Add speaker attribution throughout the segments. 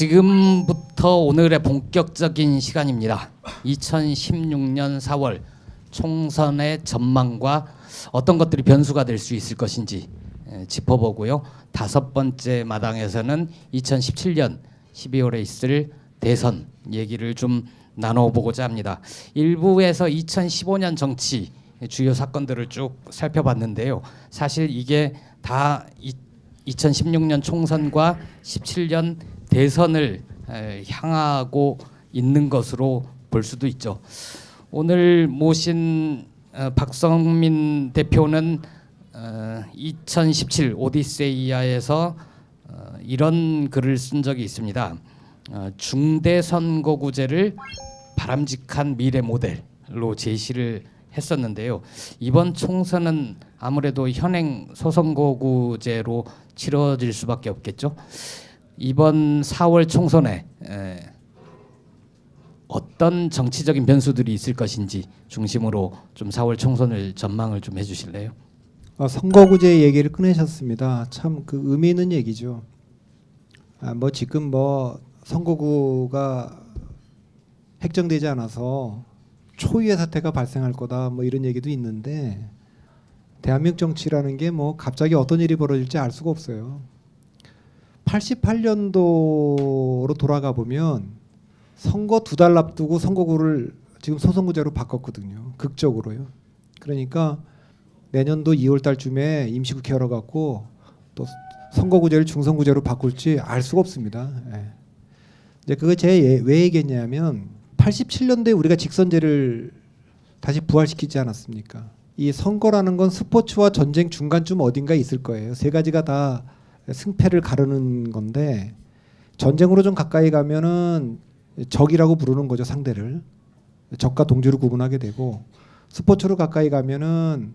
Speaker 1: 지금부터 오늘의 본격적인 시간입니다. 2016년 4월 총선의 전망과 어떤 것들이 변수가 될 수 있을 것인지 짚어보고요. 다섯 번째 마당에서는 2017년 12월에 있을 대선 얘기를 좀 나눠보고자 합니다. 1부에서 2015년 정치 주요 사건들을 쭉 살펴봤는데요. 사실 이게 다 2016년 총선과 17년 대선을 향하고 있는 것으로 볼 수도 있죠. 오늘 모신 박성민 대표는 2017 오디세이아에서 이런 글을 쓴 적이 있습니다. 중대선거구제를 바람직한 미래 모델로 제시를 했었는데요. 이번 총선은 아무래도 현행 소선거구제로 치러질 수밖에 없겠죠. 이번 4월 총선에 어떤 정치적인 변수들이 있을 것인지 중심으로 좀 4월 총선을 전망을 좀 해주실래요?
Speaker 2: 선거구제 얘기를 꺼내셨습니다. 참 그 의미 있는 얘기죠. 지금 선거구가 획정되지 않아서 초유의 사태가 발생할 거다 이런 얘기도 있는데, 대한민국 정치라는 게 갑자기 어떤 일이 벌어질지 알 수가 없어요. 88년도로 돌아가 보면 선거 2달 앞두고 선거구를 지금 소선구제로 바꿨거든요. 극적으로요. 그러니까 내년도 2월 달쯤에 임시국회 열어갖고 또 선거구제를 중선구제로 바꿀지 알 수가 없습니다. 이제 그거 왜 얘기했냐면 87년도에 우리가 직선제를 다시 부활시키지 않았습니까? 이 선거라는 건 스포츠와 전쟁 중간쯤 어딘가에 있을 거예요. 세 가지가 다 승패를 가르는 건데, 전쟁으로 좀 가까이 가면은 적이라고 부르는 거죠. 상대를 적과 동지로 구분하게 되고, 스포츠로 가까이 가면은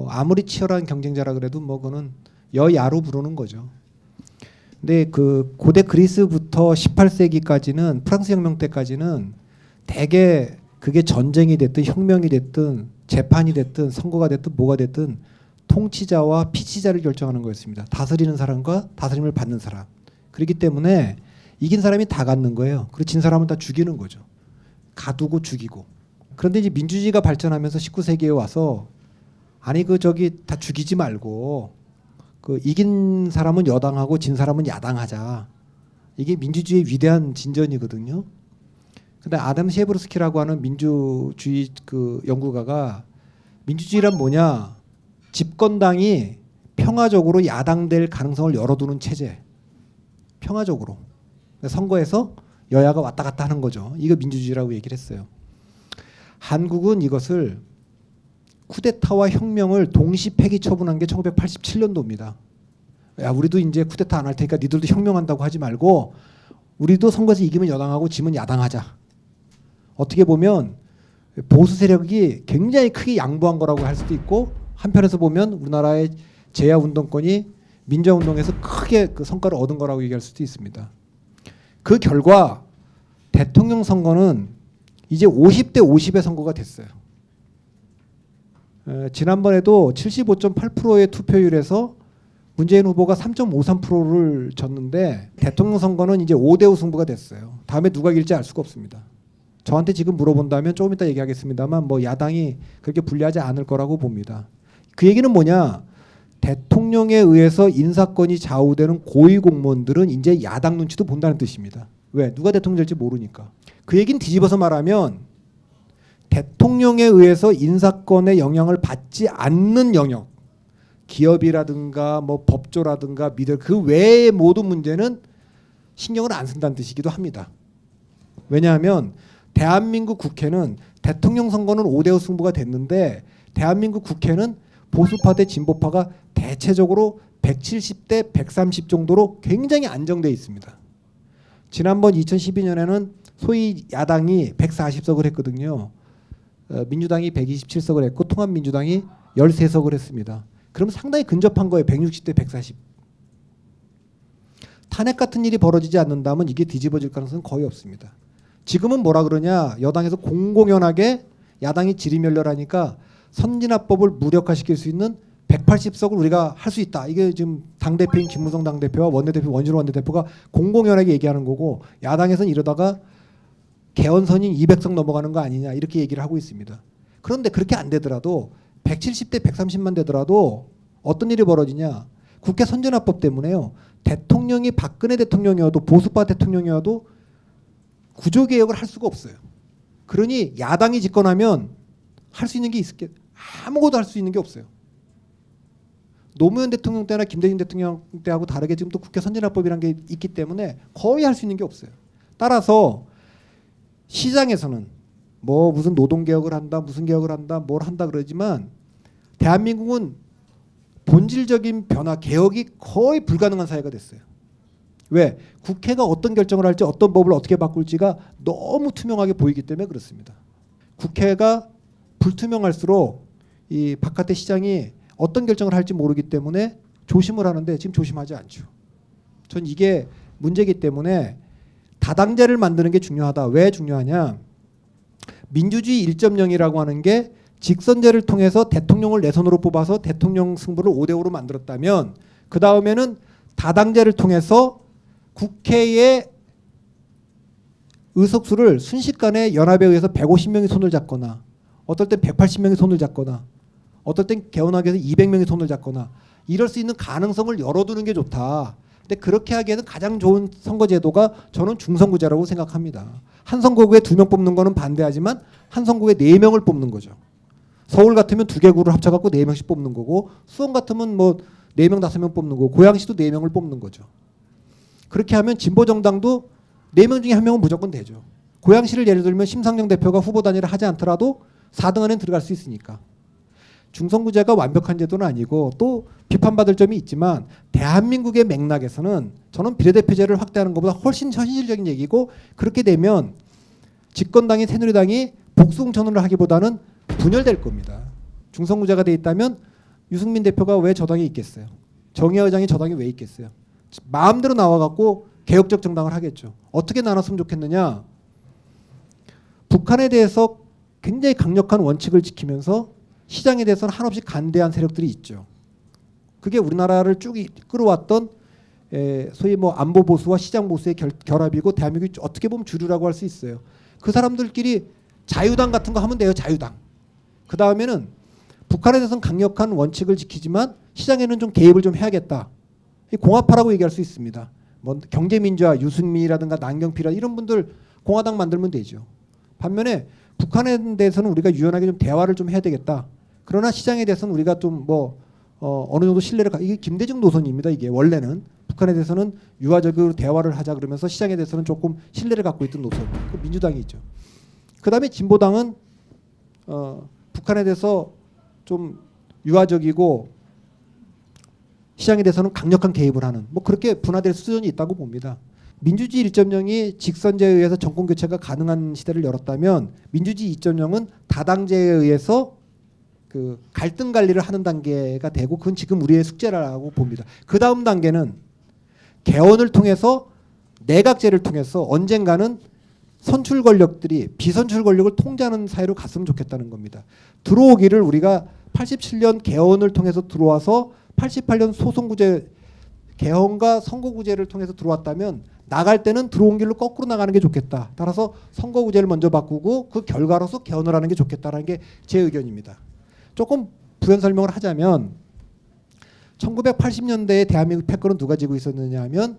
Speaker 2: 아무리 치열한 경쟁자라 그래도 그거는 여야로 부르는 거죠. 근데 그 고대 그리스부터 18세기까지는 프랑스 혁명 때까지는 대개 그게 전쟁이 됐든 혁명이 됐든 재판이 됐든 선거가 됐든 뭐가 됐든 통치자와 피치자를 결정하는 거였습니다. 다스리는 사람과 다스림을 받는 사람. 그렇기 때문에 이긴 사람이 다 갖는 거예요. 그리고 진 사람은 다 죽이는 거죠. 가두고 죽이고. 그런데 이제 민주주의가 발전하면서 19세기에 와서 다 죽이지 말고 이긴 사람은 여당하고 진 사람은 야당하자. 이게 민주주의의 위대한 진전이거든요. 근데 아담 셰브르스키라고 하는 민주주의 연구가가 민주주의란 뭐냐? 집권당이 평화적으로 야당될 가능성을 열어두는 체제. 평화적으로. 선거에서 여야가 왔다 갔다 하는 거죠. 이거 민주주의라고 얘기를 했어요. 한국은 이것을 쿠데타와 혁명을 동시 폐기 처분한 게 1987년도입니다. 야, 우리도 이제 쿠데타 안 할 테니까 니들도 혁명한다고 하지 말고 우리도 선거에서 이기면 여당하고 지면 야당하자. 어떻게 보면 보수 세력이 굉장히 크게 양보한 거라고 할 수도 있고, 한편에서 보면 우리나라의 제야 운동권이 민주화 운동에서 크게 그 성과를 얻은 거라고 얘기할 수도 있습니다. 그 결과 대통령 선거는 이제 50대 50의 선거가 됐어요. 지난번에도 75.8%의 투표율에서 문재인 후보가 3.53%를 졌는데, 대통령 선거는 이제 5대5 승부가 됐어요. 다음에 누가 이길지 알 수가 없습니다. 저한테 지금 물어본다면 조금 이따 얘기하겠습니다만 야당이 그렇게 불리하지 않을 거라고 봅니다. 그 얘기는 뭐냐? 대통령에 의해서 인사권이 좌우되는 고위공무원들은 이제 야당 눈치도 본다는 뜻입니다. 왜? 누가 대통령 될지 모르니까. 그 얘기는 뒤집어서 말하면 대통령에 의해서 인사권의 영향을 받지 않는 영역, 기업이라든가 법조라든가 그 외의 모든 문제는 신경을 안 쓴다는 뜻이기도 합니다. 왜냐하면 대한민국 국회는 대통령 선거는 5대5 승부가 됐는데, 대한민국 국회는 보수파 대 진보파가 대체적으로 170대 130 정도로 굉장히 안정되어 있습니다. 지난번 2012년에는 소위 야당이 140석을 했거든요. 민주당이 127석을 했고 통합민주당이 13석을 했습니다. 그럼 상당히 근접한 거예요. 160대 140. 탄핵 같은 일이 벌어지지 않는다면 이게 뒤집어질 가능성은 거의 없습니다. 지금은 뭐라 그러냐? 여당에서 공공연하게 야당이 지리멸렬하니까 선진화법을 무력화시킬 수 있는 180석을 우리가 할 수 있다. 이게 지금 당대표인 김무성 당대표와 원내대표 원준호 원내대표가 공공연하게 얘기하는 거고 야당에서는 이러다가 개헌선인 200석 넘어가는 거 아니냐 이렇게 얘기를 하고 있습니다. 그런데 그렇게 안 되더라도 170대 130만 되더라도 어떤 일이 벌어지냐. 국회 선진화법 때문에요. 대통령이 박근혜 대통령이어도 보수파 대통령이어도 구조개혁을 할 수가 없어요. 그러니 야당이 집권하면 할 수 있는 게 있을게 아무것도 할 수 있는 게 없어요. 노무현 대통령 때나 김대중 대통령 때하고 다르게 지금 또 국회 선진화법이라는 게 있기 때문에 거의 할 수 있는 게 없어요. 따라서 시장에서는 뭐 무슨 노동개혁을 한다 무슨 개혁을 한다 뭘 한다 그러지만 대한민국은 본질적인 변화 개혁이 거의 불가능한 사회가 됐어요. 왜? 국회가 어떤 결정을 할지 어떤 법을 어떻게 바꿀지가 너무 투명하게 보이기 때문에 그렇습니다. 국회가 불투명할수록 이 바깥의 시장이 어떤 결정을 할지 모르기 때문에 조심을 하는데 지금 조심하지 않죠. 전 이게 문제이기 때문에 다당제를 만드는 게 중요하다. 왜 중요하냐? 민주주의 1.0이라고 하는 게 직선제를 통해서 대통령을 내 손으로 뽑아서 대통령 승부를 5대5로 만들었다면 그 다음에는 다당제를 통해서 국회의 의석수를 순식간에 연합에 의해서 150명이 손을 잡거나 어떨 땐 180명이 손을 잡거나 어떨 땐 개헌하기 위해서 200명이 손을 잡거나 이럴 수 있는 가능성을 열어두는 게 좋다. 근데 그렇게 하기에는 가장 좋은 선거제도가 저는 중선거제라고 생각합니다. 한 선거구에 2명 뽑는 거는 반대하지만 한 선거구에 4명을 뽑는 거죠. 서울 같으면 2개 구를 합쳐갖고 4명씩 뽑는 거고 수원 같으면 뭐 4명 5명 뽑는 거고 고양시도 4명을 뽑는 거죠. 그렇게 하면 진보정당도 4명 중에 1명은 무조건 되죠. 고양시를 예를 들면 심상정 대표가 후보 단일을 하지 않더라도 4등 안에 들어갈 수 있으니까. 중선구제가 완벽한 제도는 아니고 또 비판받을 점이 있지만 대한민국의 맥락에서는 저는 비례대표제를 확대하는 것보다 훨씬 현실적인 얘기고 그렇게 되면 집권당인 새누리당이 복수공천을 하기보다는 분열될 겁니다. 중선구제가 돼 있다면 유승민 대표가 왜 저 당에 있겠어요? 정의화 의장이 저 당에 왜 있겠어요? 마음대로 나와갖고 개혁적 정당을 하겠죠. 어떻게 나눴으면 좋겠느냐? 북한에 대해서 굉장히 강력한 원칙을 지키면서 시장에 대해서는 한없이 간대한 세력들이 있죠. 그게 우리나라를 쭉 끌어왔던 소위 뭐 안보 보수와 시장 보수의 결합이고 대한민국이 어떻게 보면 주류라고 할 수 있어요. 그 사람들끼리 자유당 같은 거 하면 돼요. 자유당. 그 다음에는 북한에 대해서는 강력한 원칙을 지키지만 시장에는 좀 개입을 좀 해야겠다. 공화파라고 얘기할 수 있습니다. 뭐 경제민주화 유승민이라든가 남경필이라 이런 분들 공화당 만들면 되죠. 반면에 북한에 대해서는 우리가 유연하게 좀 대화를 좀 해야 되겠다. 그러나 시장에 대해서는 우리가 좀 뭐 어느 정도 신뢰를 이게 김대중 노선입니다. 이게 원래는 북한에 대해서는 유화적으로 대화를 하자 그러면서 시장에 대해서는 조금 신뢰를 갖고 있던 노선. 그 민주당이 있죠. 그다음에 진보당은 북한에 대해서 좀 유화적이고 시장에 대해서는 강력한 개입을 하는 뭐 그렇게 분화될 수준이 있다고 봅니다. 민주주의 1.0이 직선제에 의해서 정권 교체가 가능한 시대를 열었다면 민주주의 2.0은 다당제에 의해서 그 갈등 관리를 하는 단계가 되고 그건 지금 우리의 숙제라고 봅니다. 그 다음 단계는 개헌을 통해서 내각제를 통해서 언젠가는 선출 권력들이 비선출 권력을 통제하는 사회로 갔으면 좋겠다는 겁니다. 들어오기를 우리가 87년 개헌을 통해서 들어와서 88년 소송구제 개헌과 선거구제를 통해서 들어왔다면 나갈 때는 들어온 길로 거꾸로 나가는 게 좋겠다. 따라서 선거구제를 먼저 바꾸고 그 결과로서 개헌을 하는 게 좋겠다라는 게 제 의견입니다. 조금 부연 설명을 하자면 1980년대에 대한민국 패권은 누가 지고 있었느냐 하면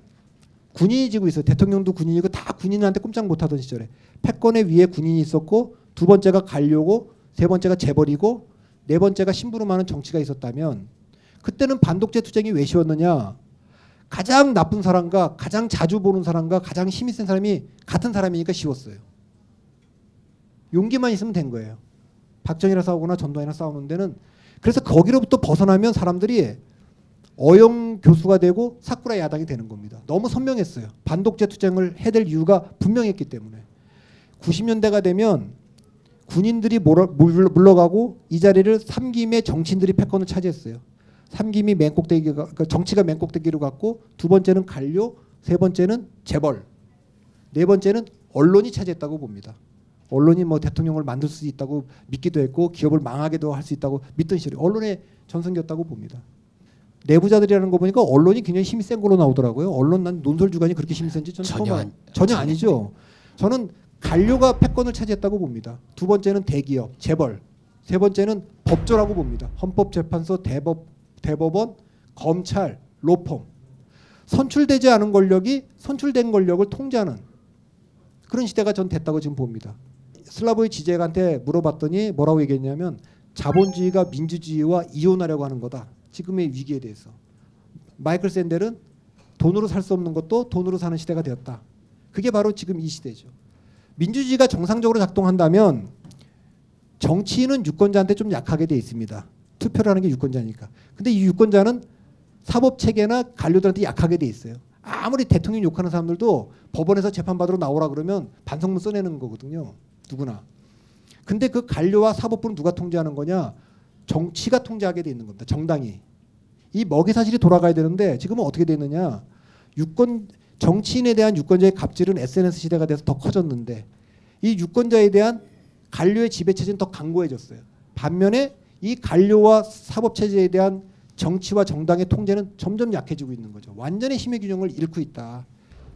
Speaker 2: 군인이 지고 있어요. 대통령도 군인이고 다 군인한테 꼼짝 못하던 시절에 패권의 위에 군인이 있었고 두 번째가 관료고 세 번째가 재벌이고 네 번째가 심부름하는 정치가 있었다면 그때는 반독재 투쟁이 왜 쉬웠느냐? 가장 나쁜 사람과 가장 자주 보는 사람과 가장 힘이 센 사람이 같은 사람이니까 쉬웠어요. 용기만 있으면 된 거예요. 박정희랑 싸우거나 전두환이랑 싸우는 데는 그래서 거기로부터 벗어나면 사람들이 어영 교수가 되고 사쿠라 야당이 되는 겁니다. 너무 선명했어요. 반독재 투쟁을 해야 될 이유가 분명했기 때문에. 90년대가 되면 군인들이 물러가고 이 자리를 삼김의 정치인들이 패권을 차지했어요. 삼김이 맨꼭대기가 그러니까 정치가 맨꼭대기로 갔고 두 번째는 관료, 세 번째는 재벌, 네 번째는 언론이 차지했다고 봅니다. 언론이 뭐 대통령을 만들 수 있다고 믿기도 했고 기업을 망하게도 할 수 있다고 믿던 시절이 언론의 전성기였다고 봅니다. 내부자들이라는 거 보니까 언론이 굉장히 힘이 센 걸로 나오더라고요. 언론 난 논설주간이 그렇게 힘이 센지 저는 전혀 아니죠. 저는 관료가 패권을 차지했다고 봅니다. 두 번째는 대기업, 재벌, 세 번째는 법조라고 봅니다. 헌법재판소, 대법원, 검찰, 로펌. 선출되지 않은 권력이 선출된 권력을 통제하는 그런 시대가 전 됐다고 지금 봅니다. 슬라보의 지제한테 물어봤더니 뭐라고 얘기했냐면 자본주의가 민주주의와 이혼하려고 하는 거다. 지금의 위기에 대해서. 마이클 샌델은 돈으로 살 수 없는 것도 돈으로 사는 시대가 되었다. 그게 바로 지금 이 시대죠. 민주주의가 정상적으로 작동한다면 정치인은 유권자한테 좀 약하게 돼 있습니다. 투표를 하는 게 유권자니까. 근데 이 유권자는 사법체계나 관료들한테 약하게 돼 있어요. 아무리 대통령 욕하는 사람들도 법원에서 재판받으러 나오라 그러면 반성문 써내는 거거든요. 누구나. 근데 그 관료와 사법부는 누가 통제하는 거냐? 정치가 통제하게 돼 있는 겁니다. 정당이. 이 먹이사슬이 돌아가야 되는데 지금은 어떻게 되느냐? 정치인에 대한 유권자의 갑질은 SNS 시대가 돼서 더 커졌는데 이 유권자에 대한 관료의 지배체제는 더 강고해졌어요. 반면에 이 관료와 사법체제에 대한 정치와 정당의 통제는 점점 약해지고 있는 거죠. 완전히 힘의 균형을 잃고 있다.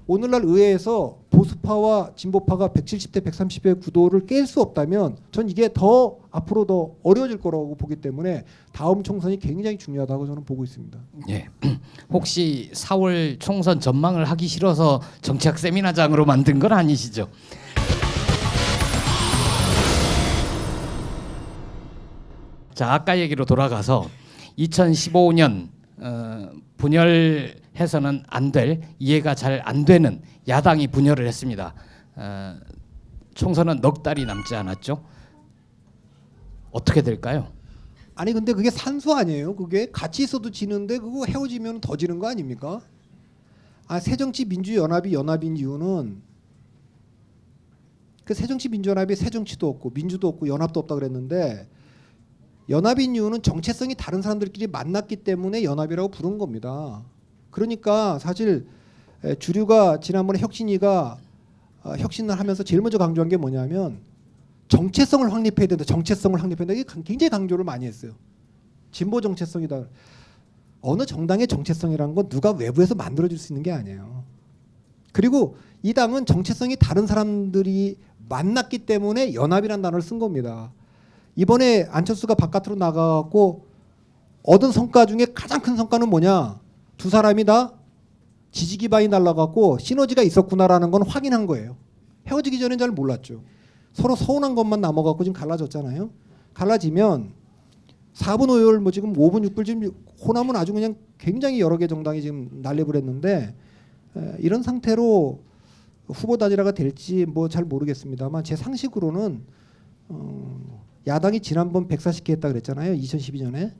Speaker 2: 오늘날 의회에서 보수파와 진보파가 170대 130의 구도를 깰 수 없다면 전 이게 더 앞으로 더 어려워질 거라고 보기 때문에 다음 총선이 굉장히 중요하다고 저는 보고 있습니다.
Speaker 1: 예. 혹시 4월 총선 전망을 하기 싫어서 정치학 세미나장으로 만든 건 아니시죠? 자, 아까 얘기로 돌아가서 2015년 분열해서는 안 될, 이해가 잘 안 되는 야당이 분열을 했습니다. 총선은 넉 달이 남지 않았죠. 어떻게 될까요?
Speaker 2: 아니 근데 그게 산수 아니에요? 그게 같이 있어도 지는데 그거 헤어지면 더 지는 거 아닙니까? 새정치민주연합이 연합인 이유는 그 새정치민주연합이 새정치도 없고 민주도 없고 연합도 없다 그랬는데 연합인 이유는 정체성이 다른 사람들끼리 만났기 때문에 연합이라고 부른 겁니다. 그러니까 사실 주류가 지난번에 혁신이가 혁신을 하면서 제일 먼저 강조한 게 뭐냐면 정체성을 확립해야 된다. 정체성을 확립해야 된다. 이게 굉장히 강조를 많이 했어요. 진보 정체성이다. 어느 정당의 정체성이라는 건 누가 외부에서 만들어줄 수 있는 게 아니에요. 그리고 이 당은 정체성이 다른 사람들이 만났기 때문에 연합이라는 단어를 쓴 겁니다. 이번에 안철수가 바깥으로 나가고 얻은 성과 중에 가장 큰 성과는 뭐냐? 두 사람이 다 지지 기반이 날라갔고 시너지가 있었구나라는 건 확인한 거예요. 헤어지기 전엔 잘 몰랐죠. 서로 서운한 것만 남아갖고 지금 갈라졌잖아요. 갈라지면 4분 5열 뭐 지금 5분 6분 지금 호남은 아주 그냥 굉장히 여러 개 정당이 지금 난립을 했는데 이런 상태로 후보 단일화가 될지 뭐 잘 모르겠습니다만 제 상식으로는 야당이 지난번 140개 했다 그랬잖아요. 2012년에.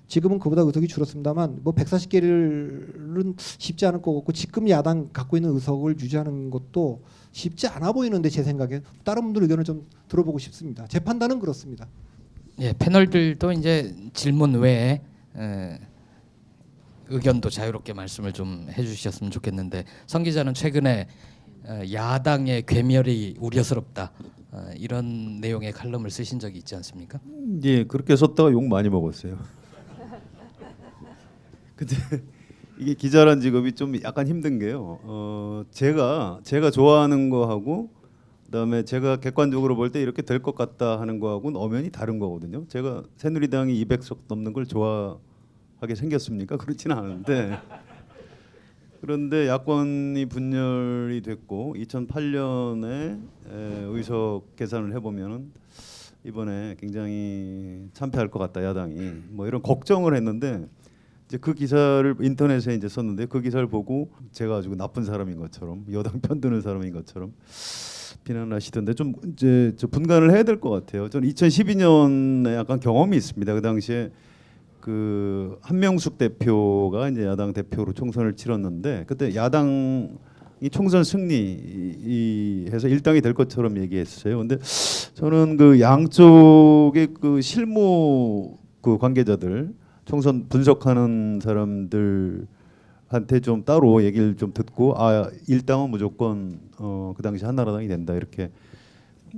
Speaker 2: 지금은 그보다 의석이 줄었습니다만 뭐 140개는 쉽지 않을 것 같고 지금 야당 갖고 있는 의석을 유지하는 것도 쉽지 않아 보이는데 제 생각에 다른 분들 의견을 좀 들어보고 싶습니다. 제 판단은 그렇습니다.
Speaker 1: 예, 패널들도 이제 질문 외에 의견도 자유롭게 말씀을 좀 해주셨으면 좋겠는데 성 기자는 최근에 야당의 괴멸이 우려스럽다 이런 내용의 칼럼을 쓰신 적이 있지 않습니까?
Speaker 3: 예, 그렇게 썼다가 욕 많이 먹었어요. 근데 이게 기자란 직업이 좀 약간 힘든 게요. 제가 좋아하는 거하고 그다음에 제가 객관적으로 볼 때 이렇게 될 것 같다 하는 거하고는 엄연히 다른 거거든요. 제가 새누리당이 200석 넘는 걸 좋아하게 생겼습니까? 그렇지는 않은데 그런데 야권이 분열이 됐고 2008년에 의석 계산을 해보면 이번에 굉장히 참패할 것 같다 야당이 뭐 이런 걱정을 했는데 이제 그 기사를 인터넷에 이제 썼는데 그 기사를 보고 제가 아주 나쁜 사람인 것처럼 여당 편드는 사람인 것처럼 비난하시던데 좀 이제 분간을 해야 될 것 같아요. 저는 2012년에 약간 경험이 있습니다. 그 당시에 그 한명숙 대표가 이제 야당 대표로 총선을 치렀는데 그때 야당이 총선 승리해서 일당이 될 것처럼 얘기했어요. 근데 저는 그 양쪽의 그 실무 그 관계자들 총선 분석하는 사람들 한테 좀 따로 얘기를 좀 듣고 일당은 무조건 그 당시 한나라당이 된다 이렇게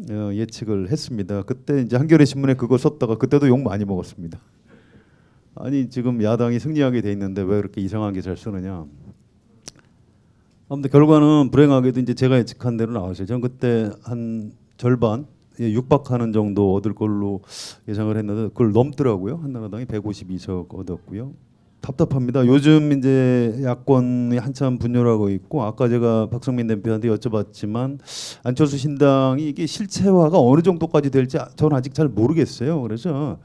Speaker 3: 예측을 했습니다. 그때 이제 한겨레 신문에 그거 썼다가 그때도 욕 많이 먹었습니다. 아니 지금 야당이 승리하게 돼 있는데 왜 그렇게 이상하게 잘 쓰느냐. 아무튼 결과는 불행하게도 이제 제가 예측한 대로 나왔어요. 저는 그때 한 절반 육박하는 정도 얻을 걸로 예상을 했는데 그걸 넘더라고요. 한나라당이 152석 얻었고요. 답답합니다. 요즘 이제 야권이 한참 분열하고 있고 아까 제가 박성민 대표한테 여쭤봤지만 안철수 신당이 이게 실체화가 어느 정도까지 될지 저는 아직 잘 모르겠어요. 그래서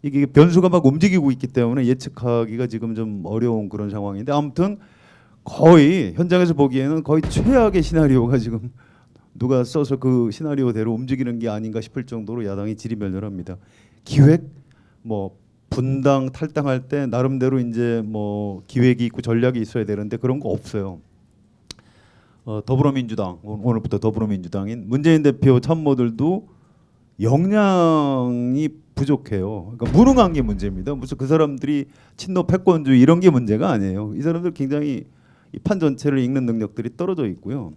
Speaker 3: 이게 변수가 막 움직이고 있기 때문에 예측하기가 지금 좀 어려운 그런 상황인데 아무튼 거의 현장에서 보기에는 거의 최악의 시나리오가 지금 누가 써서 그 시나리오대로 움직이는 게 아닌가 싶을 정도로 야당이 지리멸렬합니다. 기획 뭐 분당 탈당할 때 나름대로 이제 뭐 기획이 있고 전략이 있어야 되는데 그런 거 없어요. 더불어민주당 오늘부터 더불어민주당인 문재인 대표 참모들도 역량이 부족해요. 그러니까 무능한 게 문제입니다. 무슨 그 사람들이 친노 패권주의 이런 게 문제가 아니에요. 이 사람들 굉장히 이 판 전체를 읽는 능력들이 떨어져 있고요.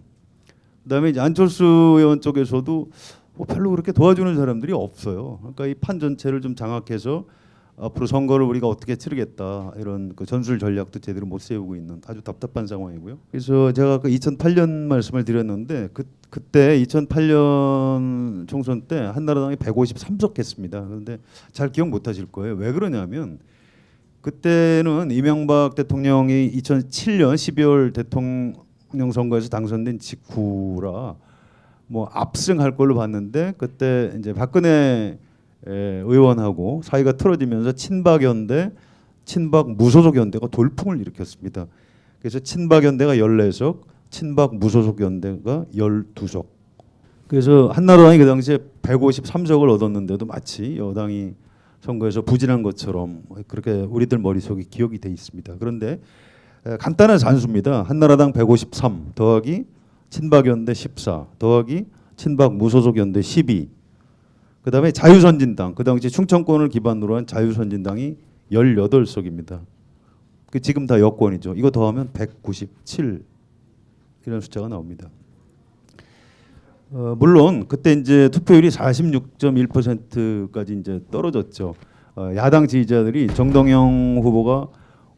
Speaker 3: 그다음에 이제 안철수 의원 쪽에서도 뭐 별로 그렇게 도와주는 사람들이 없어요. 그러니까 이 판 전체를 좀 장악해서 앞으로 선거를 우리가 어떻게 치르겠다 이런 그 전술 전략도 제대로 못 세우고 있는 아주 답답한 상황이고요. 그래서 제가 그 2008년 말씀을 드렸는데 그때 2008년 총선 때 한나라당이 153석 했습니다. 그런데 잘 기억 못 하실 거예요. 왜 그러냐면 그때는 이명박 대통령이 2007년 12월 대통령 선거에서 당선된 직후라 뭐 압승할 걸로 봤는데 그때 이제 박근혜 의원하고 사이가 틀어지면서 친박연대, 친박 무소속 연대가 돌풍을 일으켰습니다. 그래서 친박 연대가 14석, 친박 무소속 연대가 12석. 그래서 한나라당이 그 당시에 153석을 얻었는데도 마치 여당이 선거에서 부진한 것처럼 그렇게 우리들 머릿속에 기억이 돼 있습니다. 그런데 간단한 산수입니다. 한나라당 153 더하기 친박연대 14 더하기 친박 무소속 연대 12 그다음에 자유선진당 그 당시 충청권을 기반으로 한 자유선진당이 18석입니다. 그 지금 다 여권이죠. 이거 더하면 197 이런 숫자가 나옵니다. 물론 그때 이제 투표율이 46.1%까지 이제 떨어졌죠. 야당 지지자들이 정동영 후보가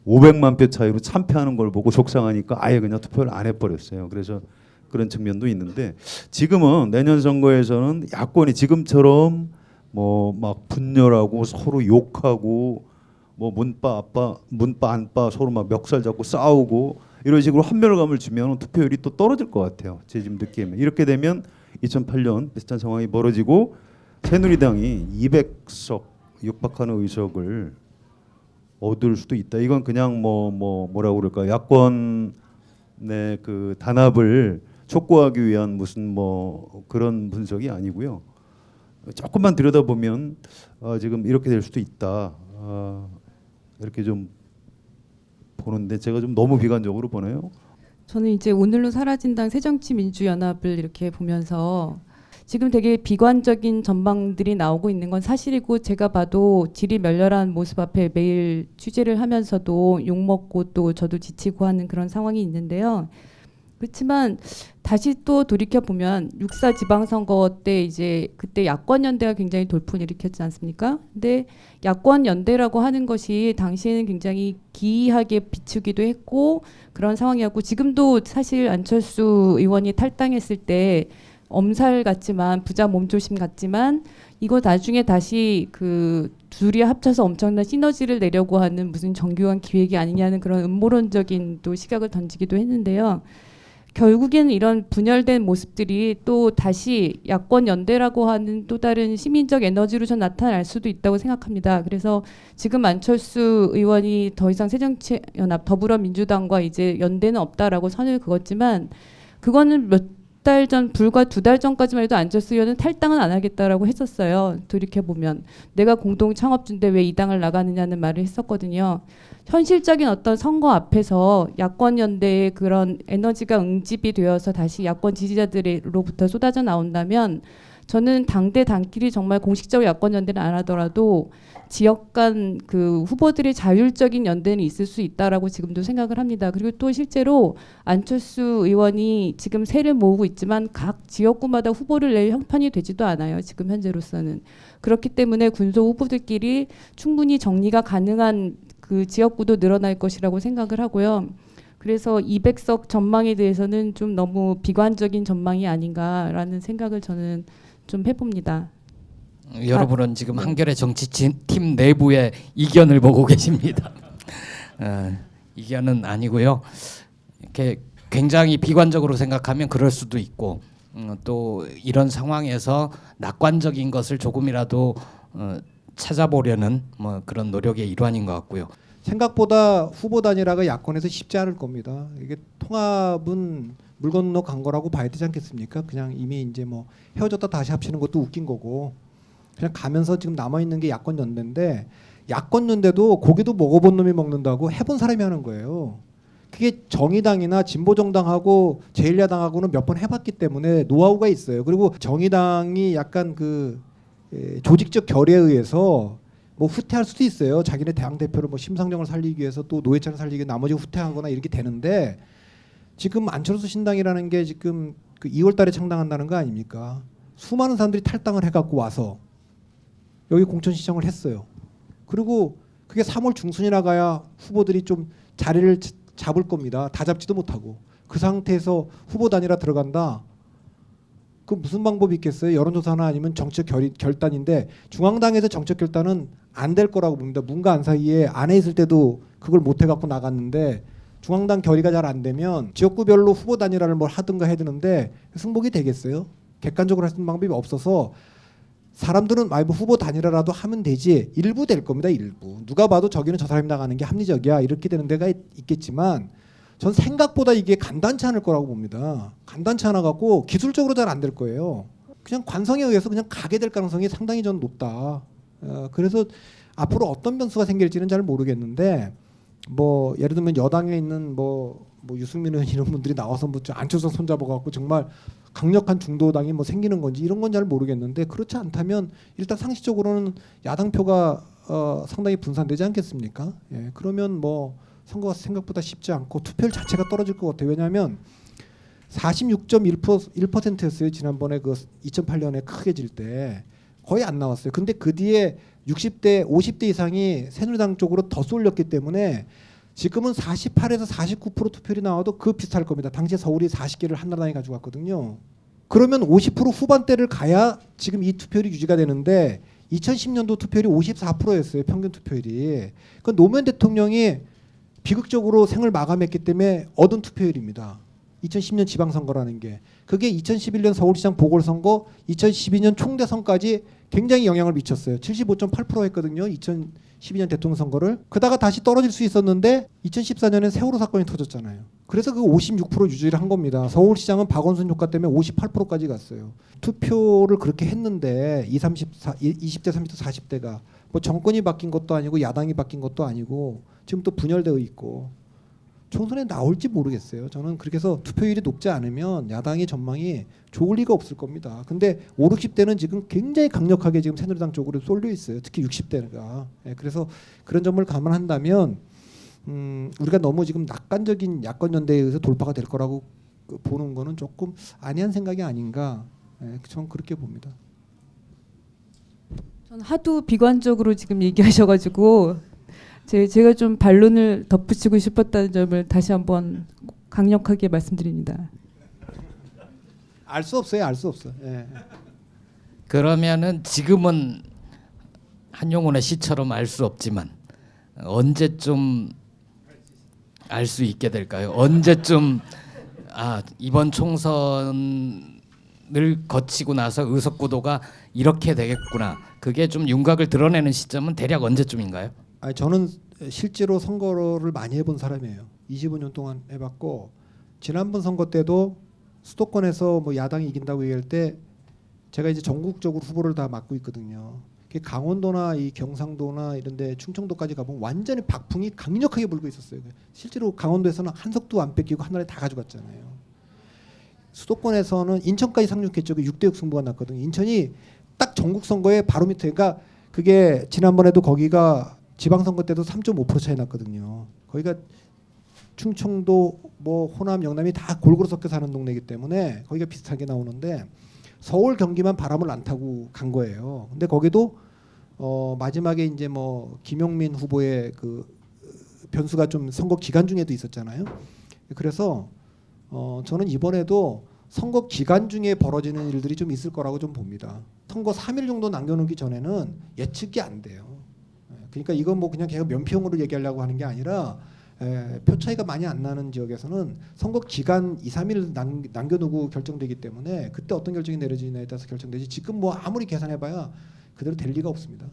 Speaker 3: 500만 표 차이로 참패하는 걸 보고 속상하니까 아예 그냥 투표를 안 해버렸어요. 그래서 그런 측면도 있는데 지금은 내년 선거에서는 야권이 지금처럼 뭐 막 분열하고 서로 욕하고 뭐 문빠 안빠 서로 막 멱살 잡고 싸우고 이런 식으로 한멸감을 주면 투표율이 또 떨어질 것 같아요. 제 지금 느낌에 이렇게 되면 2008년 비슷한 상황이 벌어지고 새누리당이 200석 육박하는 의석을 얻을 수도 있다. 이건 그냥 뭐라고 그럴까 야권의 그 단합을 촉구하기 위한 무슨 뭐 그런 분석이 아니고요. 조금만 들여다보면 지금 이렇게 될 수도 있다. 이렇게 좀 보는데 제가 좀 너무 비관적으로 보네요.
Speaker 4: 저는 이제 오늘로 사라진당 새정치민주연합을 이렇게 보면서 지금 되게 비관적인 전망들이 나오고 있는 건 사실이고 제가 봐도 지리멸렬한 모습 앞에 매일 취재를 하면서도 욕먹고 또 저도 지치고 하는 그런 상황이 있는데요. 그렇지만 다시 또 돌이켜 보면 6.4 지방선거 때 이제 그때 야권연대가 굉장히 돌풍을 일으켰지 않습니까? 근데 야권연대라고 하는 것이 당시에는 굉장히 기이하게 비추기도 했고 그런 상황이었고 지금도 사실 안철수 의원이 탈당했을 때 엄살 같지만 부자 몸조심 같지만 이거 나중에 다시 그 둘이 합쳐서 엄청난 시너지를 내려고 하는 무슨 정교한 기획이 아니냐는 그런 음모론적인 또 시각을 던지기도 했는데요. 결국에는 이런 분열된 모습들이 또 다시 야권 연대라고 하는 또 다른 시민적 에너지로 전 나타날 수도 있다고 생각합니다. 그래서 지금 안철수 의원이 더 이상 새정치연합 더불어민주당과 이제 연대는 없다라고 선을 그었지만 그거는 몇 달 전 불과 2달 전까지만 해도 안철수 의원은 탈당은 안 하겠다라고 했었어요. 돌이켜보면 내가 공동 창업주인데 왜 이 당을 나가느냐는 말을 했었거든요. 현실적인 어떤 선거 앞에서 야권 연대의 그런 에너지가 응집이 되어서 다시 야권 지지자들로부터 쏟아져 나온다면 저는 당대 당끼리 정말 공식적 야권 연대는 안 하더라도 지역 간 그 후보들의 자율적인 연대는 있을 수 있다라고 지금도 생각을 합니다. 그리고 또 실제로 안철수 의원이 지금 세를 모으고 있지만 각 지역구마다 후보를 낼 형편이 되지도 않아요. 지금 현재로서는. 그렇기 때문에 군소 후보들끼리 충분히 정리가 가능한 그 지역구도 늘어날 것이라고 생각을 하고요. 그래서 200석 전망에 대해서는 좀 너무 비관적인 전망이 아닌가라는 생각을 저는 좀 해봅니다.
Speaker 1: 여러분은 지금 한겨레 정치팀 내부의 이견을 보고 계십니다. 이견은 아니고요. 이렇게 굉장히 비관적으로 생각하면 그럴 수도 있고 또 이런 상황에서 낙관적인 것을 조금이라도 찾아보려는 뭐 그런 노력의 일환인 것 같고요.
Speaker 2: 생각보다 후보 단일화가 야권에서 쉽지 않을 겁니다. 이게 통합은 물 건너 간 거라고 봐야 되지 않겠습니까? 그냥 이미 이제 뭐 헤어졌다 다시 합치는 것도 웃긴 거고 그냥 가면서 지금 남아 있는 게 야권 연대인데 야권 연대도 고기도 먹어본 놈이 먹는다고 해본 사람이 하는 거예요. 그게 정의당이나 진보정당하고 제1야당하고는 몇 번 해봤기 때문에 노하우가 있어요. 그리고 정의당이 약간 그 조직적 결의에 의해서 뭐 후퇴할 수도 있어요. 자기네 당 대표를 뭐 심상정을 살리기 위해서 또 노회찬을 살리기 위해 나머지 후퇴하거나 이렇게 되는데 지금 안철수 신당이라는 게 지금 그 2월달에 창당한다는 거 아닙니까? 수많은 사람들이 탈당을 해갖고 와서 여기 공천시청을 했어요. 그리고 그게 3월 중순이나 가야 후보들이 좀 자리를 잡을 겁니다. 다 잡지도 못하고 그 상태에서 후보 단일화 들어간다. 그 무슨 방법이 있겠어요? 여론조사나 아니면 정책 결단인데 중앙당에서 정책 결단은 안 될 거라고 봅니다. 문과 안 사이에 안에 있을 때도 그걸 못 해갖고 나갔는데 중앙당 결의가 잘 안 되면 지역구별로 후보 단일화를 뭘 하든가 해야 되는데 승복이 되겠어요? 객관적으로 할 수 있는 방법이 없어서 사람들은 뭐 후보 단일화라도 하면 되지 일부 될 겁니다. 일부. 누가 봐도 저기는 저 사람이 나가는 게 합리적이야. 이렇게 되는 데가 있겠지만 전 생각보다 이게 간단치 않을 거라고 봅니다. 간단치 않아 갖고 기술적으로 잘 안 될 거예요. 그냥 관성에 의해서 그냥 가게 될 가능성이 상당히 전 높다. 그래서 앞으로 어떤 변수가 생길지는 잘 모르겠는데 뭐 예를 들면 여당에 있는 뭐 유승민 의원 이런 분들이 나와서 뭐 안철수 손잡아 갖고 정말 강력한 중도당이 뭐 생기는 건지 이런 건 잘 모르겠는데 그렇지 않다면 일단 상식적으로는 야당 표가 상당히 분산되지 않겠습니까? 예, 그러면 뭐 선거가 생각보다 쉽지 않고 투표율 자체가 떨어질 것 같아요. 왜냐하면 46.1%였어요. 지난번에 그 2008년에 크게 질 때 거의 안 나왔어요. 근데 그 뒤에 60대, 50대 이상이 새누리당 쪽으로 더 쏠렸기 때문에 지금은 48에서 49% 투표율이 나와도 그 비슷할 겁니다. 당시에 서울이 40개를 한나라당이 가지고 갔거든요. 그러면 50% 후반대를 가야 지금 이 투표율이 유지가 되는데 2010년도 투표율이 54%였어요. 평균 투표율이. 그 노무현 대통령이 비극적으로 생을 마감했기 때문에 얻은 투표율입니다. 2010년 지방선거라는 게. 그게 2011년 서울시장 보궐선거, 2012년 총대선까지 굉장히 영향을 미쳤어요. 75.8% 했거든요. 2012년 대통령 선거를. 그다가 다시 떨어질 수 있었는데 2014년에 세월호 사건이 터졌잖아요. 그래서 그 56% 유지를 한 겁니다. 서울시장은 박원순 효과 때문에 58%까지 갔어요. 투표를 그렇게 했는데 20대, 30대, 40대가 뭐 정권이 바뀐 것도 아니고 야당이 바뀐 것도 아니고 지금 또 분열되어 있고 총선에 나올지 모르겠어요. 저는 그렇게 해서 투표율이 높지 않으면 야당의 전망이 좋을 리가 없을 겁니다. 근데 5, 60대는 지금 굉장히 강력하게 지금 새누리당 쪽으로 쏠려 있어요. 특히 60대가. 그래서 그런 점을 감안한다면 우리가 너무 지금 낙관적인 야권 연대에 의해서 돌파가 될 거라고 보는 거는 조금 안이한 생각이 아닌가. 저는 그렇게 봅니다.
Speaker 4: 저는 하도 비관적으로 지금 얘기하셔가지고 제가 좀 반론을 덧붙이고 싶었다는 점을 다시 한번 강력하게 말씀드립니다.
Speaker 2: 알 수 없어요. 알 수 없어. 예.
Speaker 1: 그러면은 지금은 한용운의 시처럼 알 수 없지만 언제쯤 알 수 있게 될까요? 언제쯤 이번 총선을 거치고 나서 의석구도가 이렇게 되겠구나. 그게 좀 윤곽을 드러내는 시점은 대략 언제쯤인가요?
Speaker 2: 저는 실제로 선거를 많이 해본 사람이에요. 25년 동안 해봤고 지난번 선거 때도 수도권에서 뭐 야당이 이긴다고 얘기할 때 제가 이제 전국적으로 후보를 다 맡고 있거든요. 강원도나 이 경상도나 이런데 충청도까지 가보면 완전히 박풍이 강력하게 불고 있었어요. 실제로 강원도에서는 한석도 안 뺏기고 한나라에 다 가져갔잖아요. 수도권에서는 인천까지 상륙했죠. 그 6대6 승부가 났거든요. 인천이 딱 전국 선거에 바로 밑에, 그러니까 그게 지난번에도 거기가 지방선거 때도 3.5% 차이 났거든요. 거기가 충청도 뭐 호남 영남이 다 골고루 섞여 사는 동네이기 때문에 거기가 비슷하게 나오는데 서울 경기만 바람을 안 타고 간 거예요. 근데 거기도 마지막에 이제 뭐 김용민 후보의 그 변수가 좀 선거 기간 중에도 있었잖아요. 그래서 저는 이번에도 선거 기간 중에 벌어지는 일들이 좀 있을 거라고 좀 봅니다. 선거 3일 정도 남겨놓기 전에는 예측이 안 돼요. 그러니까 이건 뭐 그냥 제가 면피용으로 얘기하려고 하는 게 아니라 표 차이가 많이 안 나는 지역에서는 선거 기간 2, 3일 남겨두고 결정되기 때문에 그때 어떤 결정이 내려지냐에 따라서 결정되지 지금 뭐 아무리 계산해봐야 그대로 될 리가 없습니다.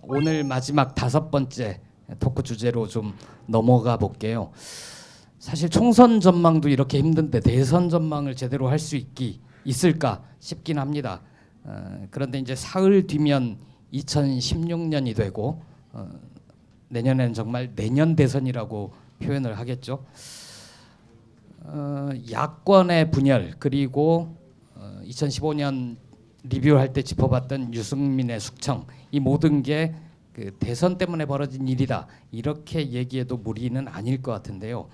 Speaker 1: 오늘 마지막 5번째 토크 주제로 좀 넘어가 볼게요. 사실 총선 전망도 이렇게 힘든데 대선 전망을 제대로 할 수 있을까 싶긴 합니다. 그런데 이제 사흘 뒤면 2016년이 되고 내년에는 정말 내년 대선이라고 표현을 하겠죠. 야권의 분열 그리고 2015년 리뷰할 때 짚어봤던 유승민의 숙청 이 모든 게 그 대선 때문에 벌어진 일이다 이렇게 얘기해도 무리는 아닐 것 같은데요.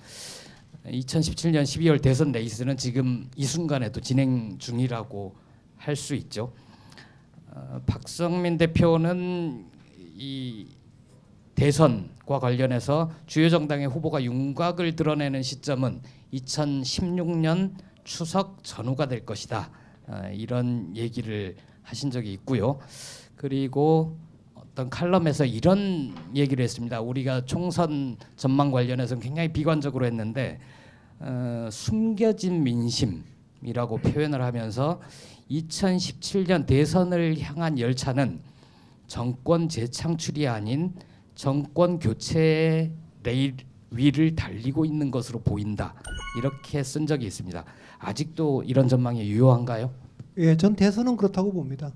Speaker 1: 2017년 12월 대선 레이스는 지금 이 순간에도 진행 중이라고 할 수 있죠. 박성민 대표는 이 대선과 관련해서 주요 정당의 후보가 윤곽을 드러내는 시점은 2016년 추석 전후가 될 것이다. 이런 얘기를 하신 적이 있고요. 그리고 어떤 칼럼에서 이런 얘기를 했습니다. 우리가 총선 전망 관련해서는 굉장히 비관적으로 했는데 숨겨진 민심이라고 표현을 하면서 2017년 대선을 향한 열차는 정권 재창출이 아닌 정권 교체의 레일 위를 달리고 있는 것으로 보인다. 이렇게 쓴 적이 있습니다. 아직도 이런 전망이 유효한가요?
Speaker 2: 예, 전 대선은 그렇다고 봅니다.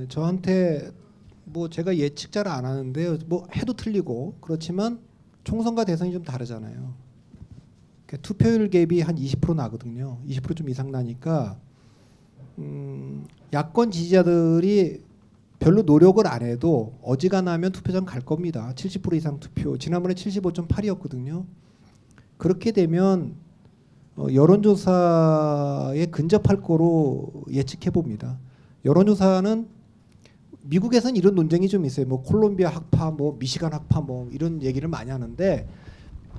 Speaker 2: 저한테 뭐 제가 예측 잘 안 하는데요. 뭐 해도 틀리고 그렇지만 총선과 대선이 좀 다르잖아요. 투표율 갭이 한 20% 나거든요. 20% 좀 이상 나니까 야권 지지자들이 별로 노력을 안 해도 어지간하면 투표장 갈 겁니다. 70% 이상 투표. 지난번에 75.8이었거든요. 그렇게 되면 여론조사에 근접할 거로 예측해 봅니다. 여론조사는 미국에서는 이런 논쟁이 좀 있어요. 뭐 콜롬비아 학파, 뭐 미시간 학파, 뭐 이런 얘기를 많이 하는데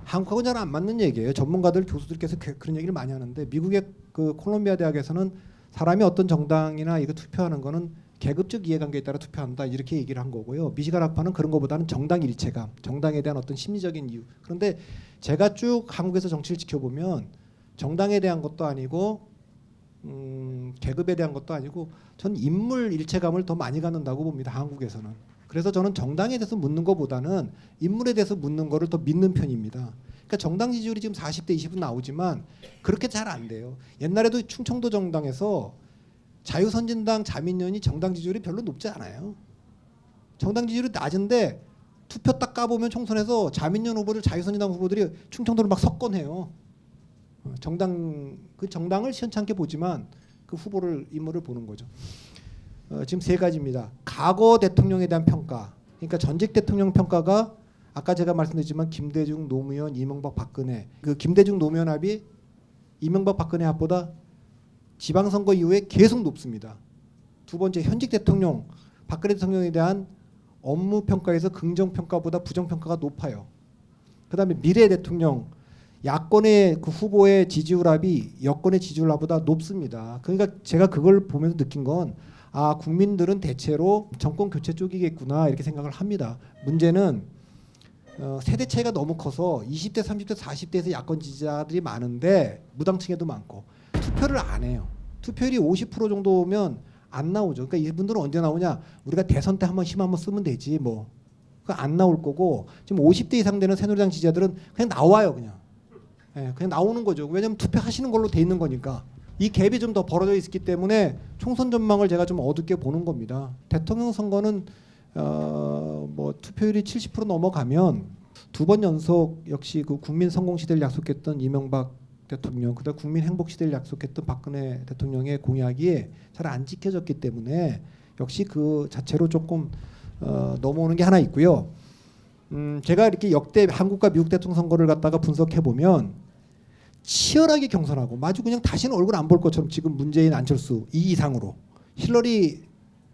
Speaker 2: 한국하고는 잘 안 맞는 얘기예요. 전문가들, 교수들께서 그런 얘기를 많이 하는데 미국의 그 콜롬비아 대학에서는 사람이 어떤 정당이나 이거 투표하는 거는 계급적 이해관계에 따라 투표한다 이렇게 얘기를 한 거고요. 미시간 학파는 그런 것보다는 정당 일체감, 정당에 대한 어떤 심리적인 이유. 그런데 제가 쭉 한국에서 정치를 지켜보면 정당에 대한 것도 아니고 계급에 대한 것도 아니고 전 인물 일체감을 더 많이 갖는다고 봅니다. 한국에서는. 그래서 저는 정당에 대해서 묻는 것보다는 인물에 대해서 묻는 거를 더 믿는 편입니다. 그러니까 정당 지지율이 지금 40대 20은 나오지만 그렇게 잘 안 돼요. 옛날에도 충청도 정당에서 자유선진당, 자민련이 정당 지지율이 별로 높지 않아요. 정당 지지율이 낮은데 투표 딱 까보면 총선에서 자민련 후보를 자유선진당 후보들이 충청도를 막 석권해요. 그 정당을 시원찮게 보지만 그 후보를 인물을 보는 거죠. 지금 3가지입니다. 과거 대통령에 대한 평가. 그러니까 전직 대통령 평가가 아까 제가 말씀드렸지만 김대중, 노무현, 이명박, 박근혜. 그 김대중, 노무현 합이 이명박, 박근혜 합보다 지방선거 이후에 계속 높습니다. 2번째 현직 대통령 박근혜 대통령에 대한 업무 평가에서 긍정 평가보다 부정 평가가 높아요. 그다음에 미래 대통령 야권의 그 후보의 지지율합이 여권의 지지율합보다 높습니다. 그러니까 제가 그걸 보면서 느낀 건 국민들은 대체로 정권 교체 쪽이겠구나 이렇게 생각을 합니다. 문제는 세대 차이가 너무 커서 20대, 30대, 40대에서 야권 지지자들이 많은데 무당층에도 많고 투표를 안 해요. 투표율이 50% 정도면 안 나오죠. 그러니까 이분들은 언제 나오냐? 우리가 대선 때 한번 힘 한번 쓰면 되지 뭐. 안 나올 거고 지금 50대 이상 되는 새누리당 지지자들은 그냥 나와요 그냥. 그냥 나오는 거죠. 왜냐하면 투표하시는 걸로 돼 있는 거니까. 이 갭이 좀 더 벌어져 있기 때문에 총선 전망을 제가 좀 어둡게 보는 겁니다. 대통령 선거는 뭐 투표율이 70% 넘어가면 두 번 연속 역시 그 국민 성공 시대를 약속했던 이명박 대통령, 그다음 국민 행복 시대를 약속했던 박근혜 대통령의 공약이 잘 안 지켜졌기 때문에 역시 그 자체로 조금 넘어오는 게 하나 있고요. 제가 이렇게 역대 한국과 미국 대통령 선거를 갖다가 분석해 보면 치열하게 경선하고 마주 그냥 다시는 얼굴 안 볼 것처럼 지금 문재인 안철수 이 이상으로 힐러리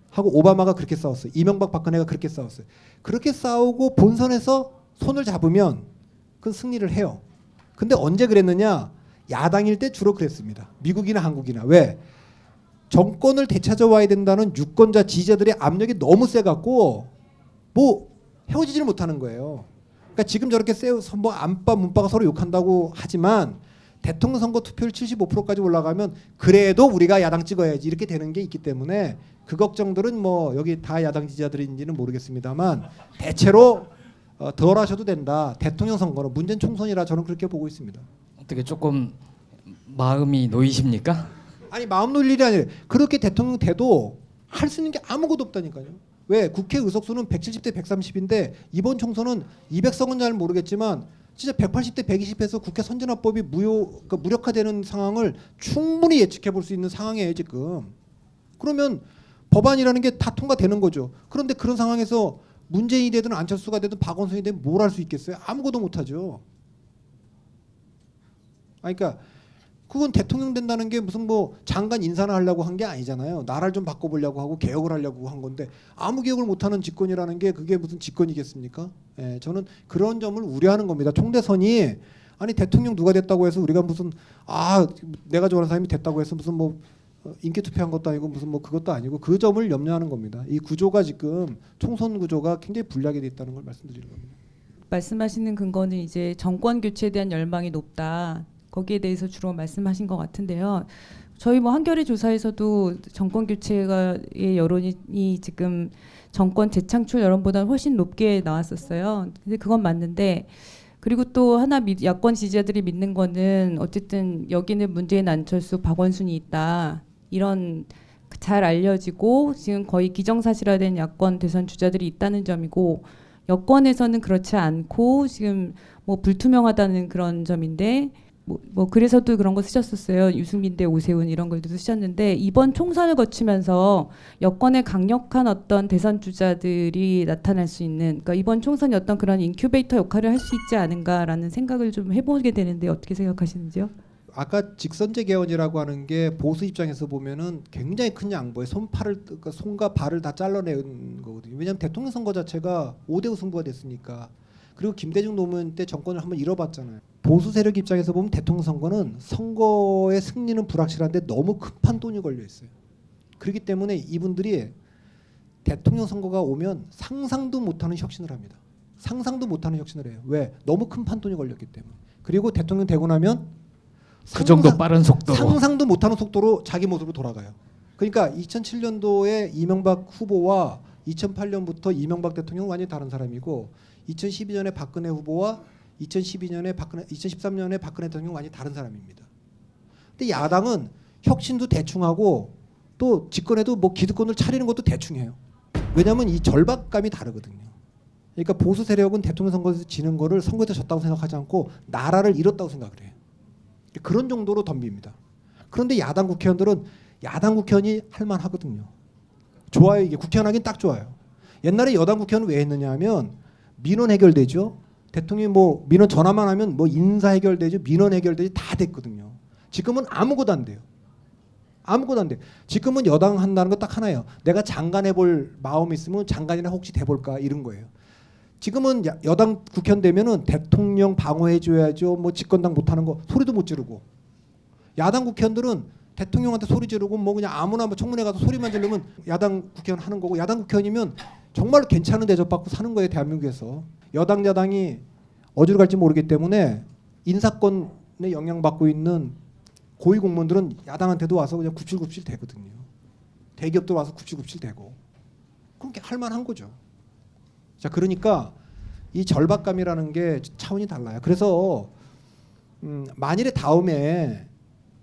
Speaker 2: 하고 오바마가 그렇게 싸웠어요. 이명박 박근혜가 그렇게 싸웠어요. 그렇게 싸우고 본선에서 손을 잡으면 그건 승리를 해요. 근데 언제 그랬느냐? 야당일 때 주로 그랬습니다. 미국이나 한국이나. 왜? 정권을 되찾아와야 된다는 유권자 지지자들의 압력이 너무 세갖고 뭐 헤어지지를 못하는 거예요. 그러니까 지금 저렇게 뭐 안빠 문빠가 서로 욕한다고 하지만 대통령 선거 투표율 75%까지 올라가면 그래도 우리가 야당 찍어야지 이렇게 되는 게 있기 때문에 그 걱정들은 뭐 여기 다 야당 지지자들인지는 모르겠습니다만 대체로 덜 하셔도 된다. 대통령 선거는 문재인 총선이라 저는 그렇게 보고 있습니다.
Speaker 1: 어떻게 조금 마음이 놓이십니까?
Speaker 2: 아니 마음 놓을 일이 아니에요. 그렇게 대통령 돼도 할 수 있는 게 아무것도 없다니까요. 왜? 국회 의석수는 170대 130인데 이번 총선은 200석은 잘 모르겠지만 진짜 180대 120에서 국회 선진화법이 그러니까 무력화되는 상황을 충분히 예측해 볼 수 있는 상황이에요 지금. 그러면 법안이라는 게 다 통과되는 거죠. 그런데 그런 상황에서 문재인이 되든 안철수가 되든 박원순이 되든 뭘 할 수 있겠어요? 아무것도 못하죠. 그러니까 그건 대통령 된다는 게 무슨 뭐 장관 인사나 하려고 한 게 아니잖아요. 나라를 좀 바꿔보려고 하고 개혁을 하려고 한 건데 아무 개혁을 못하는 집권이라는 게 그게 무슨 집권이겠습니까? 예, 저는 그런 점을 우려하는 겁니다. 총대선이 아니 대통령 누가 됐다고 해서 우리가 무슨 내가 좋아하는 사람이 됐다고 해서 무슨 뭐 인기 투표한 것도 아니고 무슨 뭐 그것도 아니고 그 점을 염려하는 겁니다. 이 구조가 지금 총선 구조가 굉장히 불리하게 돼 있다는 걸 말씀드리는 겁니다.
Speaker 4: 말씀하시는 근거는 이제 정권 교체에 대한 열망이 높다. 거기에 대해서 주로 말씀하신 것 같은데요. 저희 뭐 한겨레 조사에서도 정권 교체의 여론이 지금 정권 재창출 여론보다는 훨씬 높게 나왔었어요. 근데 그건 맞는데 그리고 또 하나 야권 지지자들이 믿는 거는 어쨌든 여기는 문재인, 안철수, 박원순이 있다. 이런 잘 알려지고 지금 거의 기정사실화된 야권 대선 주자들이 있다는 점이고 여권에서는 그렇지 않고 지금 뭐 불투명하다는 그런 점인데 뭐 그래서도 그런 거 쓰셨었어요. 유승민 대 오세훈 이런 걸도 쓰셨는데 이번 총선을 거치면서 여권의 강력한 어떤 대선 주자들이 나타날 수 있는 그러니까 이번 총선이 어떤 그런 인큐베이터 역할을 할 수 있지 않은가라는 생각을 좀 해보게 되는데 어떻게 생각하시는지요?
Speaker 2: 아까 직선제 개헌이라고 하는 게 보수 입장에서 보면은 굉장히 큰 양보에 그러니까 손과 발을 다 잘라내는 거거든요. 왜냐하면 대통령 선거 자체가 5대5 승부가 됐으니까. 그리고 김대중 노무현 때 정권을 한번 잃어봤잖아요. 보수 세력 입장에서 보면 대통령 선거는 선거의 승리는 불확실한데 너무 큰 판돈이 걸려 있어요. 그렇기 때문에 이분들이 대통령 선거가 오면 상상도 못하는 혁신을 합니다. 상상도 못하는 혁신을 해요. 왜? 너무 큰 판돈이 걸렸기 때문에. 그리고 대통령 되고 나면
Speaker 1: 그 정도 빠른 속도로
Speaker 2: 상상도 못하는 속도로 자기 모습으로 돌아가요. 그러니까 2007년도에 이명박 후보와 2008년부터 이명박 대통령은 완전히 다른 사람이고 2012년에 박근혜 후보와 2013년에 박근혜 대통령은 완전히 다른 사람입니다. 근데 야당은 혁신도 대충 하고 또 집권에도 뭐 기득권을 차리는 것도 대충 해요. 왜냐하면 이 절박감이 다르거든요. 그러니까 보수 세력은 대통령 선거에서 지는 거를 선거에서 졌다고 생각하지 않고 나라를 잃었다고 생각을 해요. 그런 정도로 덤빕니다. 그런데 야당 국회의원들은 야당 국회의원이 할만하거든요. 좋아요. 이게 국회의원 하긴 딱 좋아요. 옛날에 여당 국회의원은 왜 했느냐 하면 민원 해결되죠. 대통령이 뭐 민원 전화만 하면 뭐 인사 해결되죠. 민원 해결되죠. 다 됐거든요. 지금은 아무것도 안 돼요. 아무것도 안 돼. 지금은 여당 한다는 거 딱 하나예요. 내가 장관 해볼 마음이 있으면 장관이나 혹시 돼볼까 이런 거예요. 지금은 여당 국회의원 되면은 대통령 방어해줘야죠. 뭐 집권당 못하는 거 소리도 못 지르고. 야당 국회의원들은 대통령한테 소리 지르고 뭐 그냥 아무나 뭐 청문회 가서 소리만 지르면 야당 국회의원 하는 거고 야당 국회의원이면 정말 괜찮은 대접받고 사는 거예요. 대한민국에서. 여당 야당이 어디로 갈지 모르기 때문에 인사권에 영향받고 있는 고위공무원들은 야당한테도 와서 그냥 굽실굽실 되거든요. 대기업도 와서 굽실굽실 되고. 그렇게 할 만한 거죠. 자, 그러니까 이 절박감이라는 게 차원이 달라요. 그래서 만일에 다음에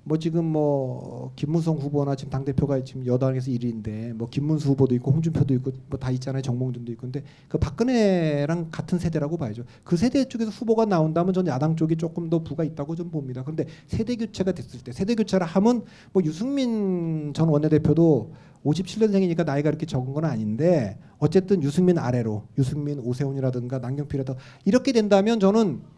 Speaker 2: 뭐 지금 뭐 김무성 후보나 지금 당 대표가 지금 여당에서 1위인데 뭐 김문수 후보도 있고 홍준표도 있고 뭐 다 있잖아요. 정몽준도 있고. 근데 그 박근혜랑 같은 세대라고 봐야죠. 그 세대 쪽에서 후보가 나온다면 저는 야당 쪽이 조금 더 부가 있다고 좀 봅니다. 그런데 세대 교체가 됐을 때 세대 교체를 하면 뭐 유승민 전 원내대표도 57년생이니까 나이가 그렇게 적은 건 아닌데 어쨌든 유승민 아래로 유승민, 오세훈이라든가 남경필이라든가 이렇게 된다면 저는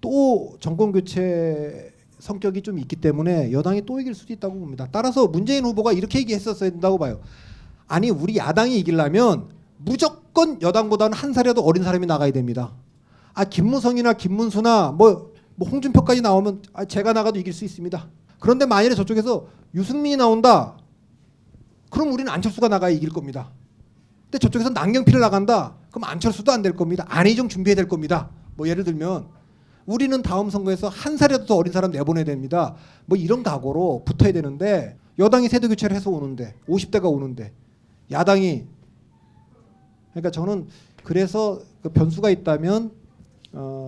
Speaker 2: 또 정권 교체 성격이 좀 있기 때문에 여당이 또 이길 수도 있다고 봅니다. 따라서 문재인 후보가 이렇게 얘기했었어야 된다고 봐요. 아니 우리 야당이 이기려면 무조건 여당보다는 한 살이라도 어린 사람이 나가야 됩니다. 아 김무성이나 김문수나 뭐 홍준표까지 나오면 제가 나가도 이길 수 있습니다. 그런데 만일에 저쪽에서 유승민이 나온다. 그럼 우리는 안철수가 나가야 이길 겁니다. 근데 저쪽에서 남경필을 나간다. 그럼 안철수도 안 될 겁니다. 안희정 준비해야 될 겁니다. 뭐 예를 들면 우리는 다음 선거에서 한 살이라도 더 어린 사람 내보내야 됩니다. 뭐 이런 각오로 붙어야 되는데 여당이 세대 교체를 해서 오는데 50대가 오는데 야당이 그러니까 저는 그래서 그 변수가 있다면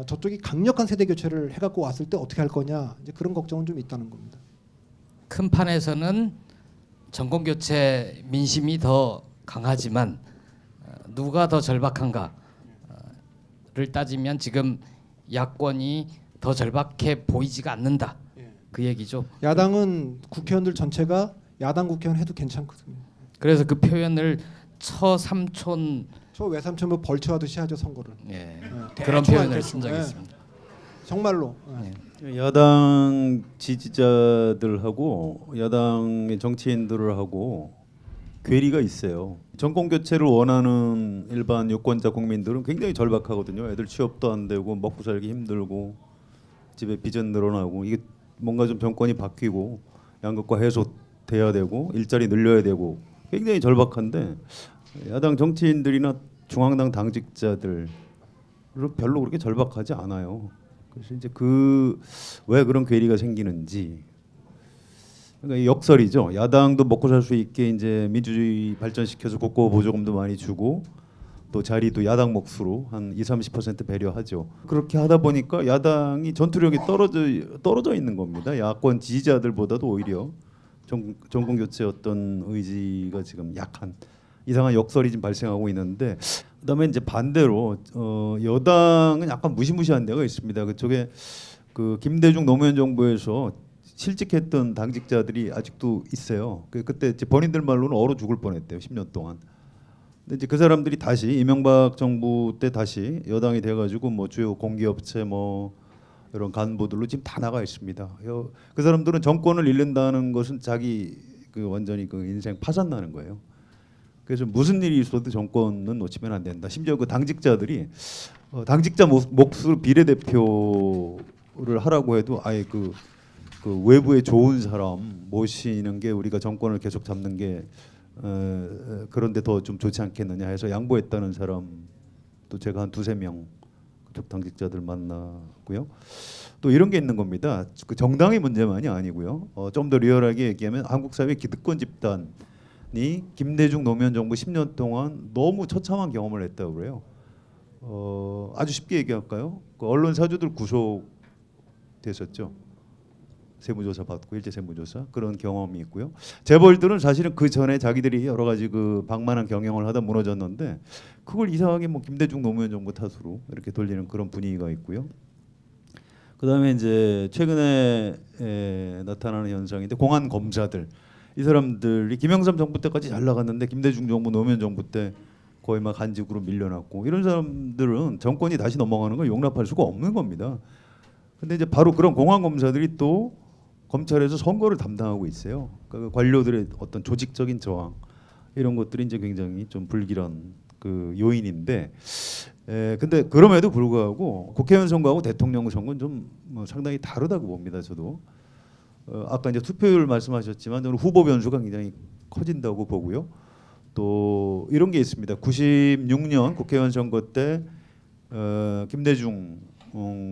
Speaker 2: 저쪽이 강력한 세대 교체를 해갖고 왔을 때 어떻게 할 거냐 이제 그런 걱정은 좀 있다는 겁니다.
Speaker 1: 큰 판에서는 정권 교체 민심이 더 강하지만 누가 더 절박한가를 따지면 지금 야권이 더 절박해 보이지가 않는다. 그 얘기죠.
Speaker 2: 야당은 국회의원들 전체가 야당 국회의원 해도 괜찮거든요.
Speaker 1: 그래서 그 표현을 처삼촌
Speaker 2: 저 외삼촌 뭐 벌초하듯이 하죠 선거를.
Speaker 1: 예.
Speaker 2: 대충
Speaker 1: 그런 표현을
Speaker 2: 대충.
Speaker 1: 쓴 적이 있습니다.
Speaker 2: 정말로.
Speaker 3: 야당 지지자들하고 야당의 정치인들하고 괴리가 있어요. 정권 교체를 원하는 일반 유권자 국민들은 굉장히 절박하거든요. 애들 취업도 안 되고 먹고 살기 힘들고 집에 빚은 늘어나고 이게 뭔가 좀 정권이 바뀌고 양극화 해소돼야 되고 일자리 늘려야 되고 굉장히 절박한데 야당 정치인들이나 중앙당 당직자들은 별로 그렇게 절박하지 않아요. 그래서 이제 왜 그런 괴리가 생기는지 그러니까 역설이죠. 야당도 먹고 살 수 있게 이제 민주주의 발전시켜서 국고 보조금도 많이 주고 또 자리도 야당 몫으로 한 20-30% 배려하죠. 그렇게 하다 보니까 야당이 전투력이 떨어져 있는 겁니다. 야권 지지자들보다도 오히려 정권 교체 어떤 의지가 지금 약한 이상한 역설이 지금 발생하고 있는데 그다음에 이제 반대로 여당은 약간 무시무시한 데가 있습니다. 그쪽에 그 김대중 노무현 정부에서 실직했던 당직자들이 아직도 있어요. 그때 이제 본인들 말로는 얼어 죽을 뻔했대요. 10년 동안. 근데 이제 그 사람들이 다시 이명박 정부 때 다시 여당이 돼가지고 뭐 주요 공기업체 뭐 이런 간부들로 지금 다 나가 있습니다. 그 사람들은 정권을 잃는다는 것은 자기 그 완전히 그 인생 파산나는 거예요. 그래서 무슨 일이 있어도 정권은 놓치면 안 된다. 심지어 그 당직자들이 당직자 몫으로 비례대표를 하라고 해도 아예 그 외부에 좋은 사람 모시는 게 우리가 정권을 계속 잡는 게 그런데 더 좀 좋지 않겠느냐 해서 양보했다는 사람도 제가 한 2-3명 그쪽 당직자들 만나고요. 또 이런 게 있는 겁니다. 그 정당의 문제만이 아니고요. 좀 더 리얼하게 얘기하면 한국 사회 기득권 집단이 김대중 노무현 정부 10년 동안 너무 처참한 경험을 했다고 그래요. 아주 쉽게 얘기할까요? 그 언론 사주들 구속됐었죠. 세무조사 받고 일제 세무조사 그런 경험이 있고요. 재벌들은 사실은 그 전에 자기들이 여러 가지 그 방만한 경영을 하다 무너졌는데 그걸 이상하게 뭐 김대중 노무현 정부 탓으로 이렇게 돌리는 그런 분위기가 있고요. 그다음에 이제 최근에 나타나는 현상인데 공안 검사들 이 사람들이 김영삼 정부 때까지 잘 나갔는데 김대중 정부 노무현 정부 때 거의 막 한직으로 밀려났고 이런 사람들은 정권이 다시 넘어가는 걸 용납할 수가 없는 겁니다. 근데 이제 바로 그런 공안 검사들이 또 검찰에서 선거를 담당하고 있어요. 그러니까 관료들의 어떤 조직적인 저항 이런 것들이 이제 굉장히 좀 불길한 그 요인인데, 근데 그럼에도 불구하고 국회의원 선거하고 대통령 선거는 좀 뭐 상당히 다르다고 봅니다. 저도 아까 이제 투표율 말씀하셨지만 저는 후보 변수가 굉장히 커진다고 보고요. 또 이런 게 있습니다. 96년 국회의원 선거 때 김대중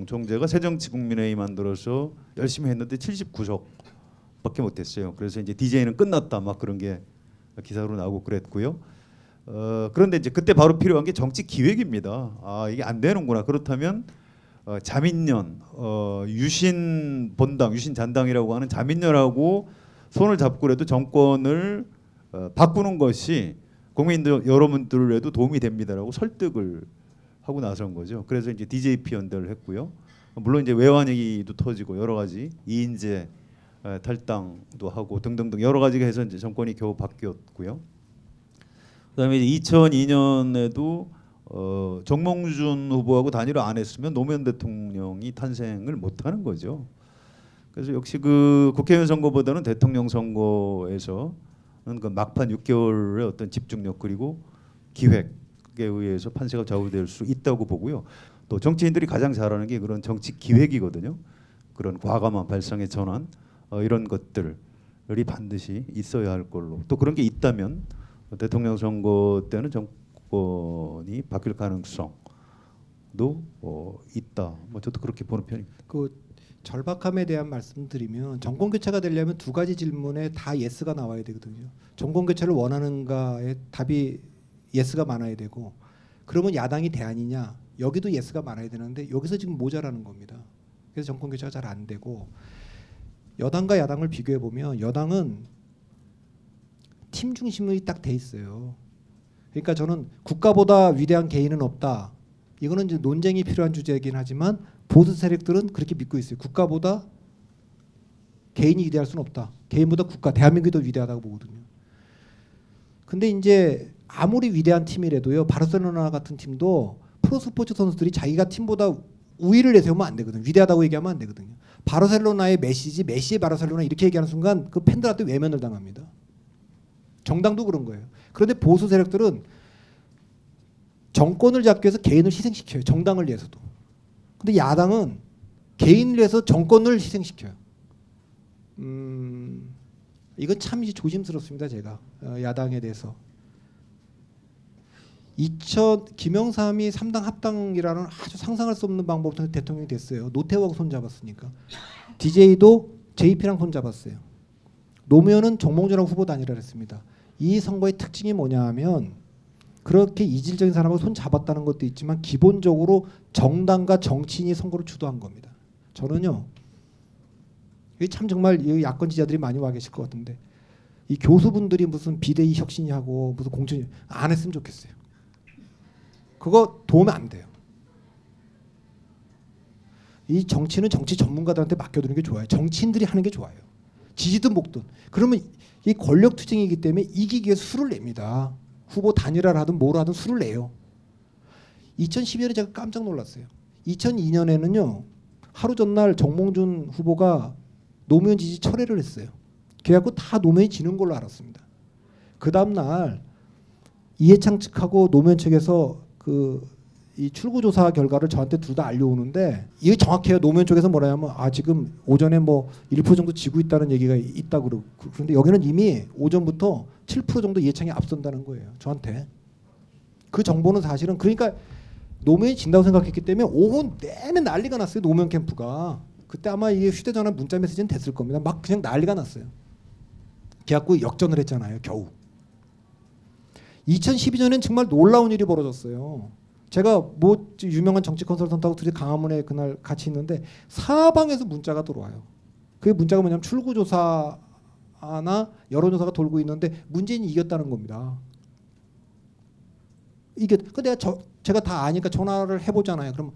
Speaker 3: 총재가 새정치국민회의 만들어서 열심히 했는데 79석밖에 못했어요. 그래서 이제 DJ는 끝났다 막 그런 게 기사로 나오고 그랬고요. 그런데 이제 그때 바로 필요한 게 정치 기획입니다. 아 이게 안 되는구나. 그렇다면 자민련, 유신 본당, 유신 잔당이라고 하는 자민련하고 손을 잡고라도 정권을 바꾸는 것이 국민들 여러분들에도 도움이 됩니다라고 설득을 하고 나선 거죠. 그래서 이제 DJP 연대를 했고요. 물론 이제 외환 얘기도 터지고 여러 가지 이인재 탈당도 하고 등등등 여러 가지가 해서 이제 정권이 겨우 바뀌었고요. 그다음에 2002년에도 정몽준 후보하고 단일화 안 했으면 노무현 대통령이 탄생을 못하는 거죠. 그래서 역시 그 국회의원 선거보다는 대통령 선거에서는 그 막판 6개월의 어떤 집중력 그리고 기획에 의해서 판세가 좌우될 수 있다고 보고요. 또 정치인들이 가장 잘하는 게 그런 정치 기획이거든요. 그런 과감한 발상의 전환 이런 것들이 반드시 있어야 할 걸로. 또 그런 게 있다면 대통령 선거 때는 정권이 바뀔 가능성도 있다. 뭐 저도 그렇게 보는 편입니다.
Speaker 2: 그 절박함에 대한 말씀드리면 정권 교체가 되려면 두 가지 질문에 다 예스가 나와야 되거든요. 정권 교체를 원하는가에 답이 예스가 많아야 되고, 그러면 야당이 대안이냐, 여기도 예스가 많아야 되는데 여기서 지금 모자라는 겁니다. 그래서 정권 교체가 잘 안 되고, 여당과 야당을 비교해 보면 여당은 팀 중심이 딱 돼 있어요. 그러니까 저는 국가보다 위대한 개인은 없다. 이거는 이제 논쟁이 필요한 주제이긴 하지만 보수 세력들은 그렇게 믿고 있어요. 국가보다 개인이 위대할 수는 없다. 개인보다 국가, 대한민국이 더 위대하다고 보거든요. 근데 이제 아무리 위대한 팀이라도요, 바르셀로나 같은 팀도 프로스포츠 선수들이 자기가 팀보다 우위를 내세우면 안 되거든요. 위대하다고 얘기하면 안 되거든요. 바르셀로나의 메시지, 메시의 바르셀로나 이렇게 얘기하는 순간 그 팬들한테 외면을 당합니다. 정당도 그런 거예요. 그런데 보수 세력들은 정권을 잡기 위해서 개인을 희생시켜요. 정당을 위해서도. 근데 야당은 개인을 위해서 정권을 희생시켜요. 이건 참 조심스럽습니다. 제가 야당에 대해서. 김영삼이 3당 합당이라는 아주 상상할 수 없는 방법으로 대통령이 됐어요. 노태우하고 손잡았으니까. DJ도 JP랑 손잡았어요. 노무현은 정몽준하고 후보 단일화를 했습니다. 이 선거의 특징이 뭐냐 하면 그렇게 이질적인 사람하고 손 잡았다는 것도 있지만 기본적으로 정당과 정치인이 선거를 주도한 겁니다. 저는요, 이게 참 정말 이 야권 지지자들이 많이 와 계실 것 같은데 이 교수분들이 무슨 비대위 혁신이하고 무슨 공천이 안 했으면 좋겠어요. 그거 도움이 안 돼요. 이 정치는 정치 전문가들한테 맡겨두는 게 좋아요. 정치인들이 하는 게 좋아요. 지지든 목든. 그러면 이 권력 투쟁이기 때문에 이기기 위해서 수를 냅니다. 후보 단일화를 하든 뭘 하든 수를 내요. 2012년에 제가 깜짝 놀랐어요. 2002년에는요. 하루 전날 정몽준 후보가 노무현 지지 철회를 했어요. 그래갖고 다 노무현이 지는 걸로 알았습니다. 그 다음날 이해창 측하고 노무현 측에서 이 출구조사 결과를 저한테 둘 다 알려오는데 이게 정확해요. 노무현 쪽에서 뭐라 하면 지금 오전에 뭐 1% 정도 지고 있다는 얘기가 있다고 그러고, 그런데 여기는 이미 오전부터 7% 정도 이해창이 앞선다는 거예요. 저한테. 그 정보는 사실은 그러니까 노무현이 진다고 생각했기 때문에 오후 내내 난리가 났어요. 노무현 캠프가. 그때 아마 이게 휴대전화 문자 메시지는 됐을 겁니다. 막 그냥 난리가 났어요. 그래갖고 역전을 했잖아요. 겨우. 2012년엔 정말 놀라운 일이 벌어졌어요. 제가 뭐 유명한 정치 컨설턴트하고 둘이 강화문에 그날 같이 있는데 사방에서 문자가 들어와요. 그게 문자가 뭐냐면 출구조사나 여론조사가 돌고 있는데 문재인이 이겼다는 겁니다. 근데 제가 다 아니까 전화를 해보잖아요. 그럼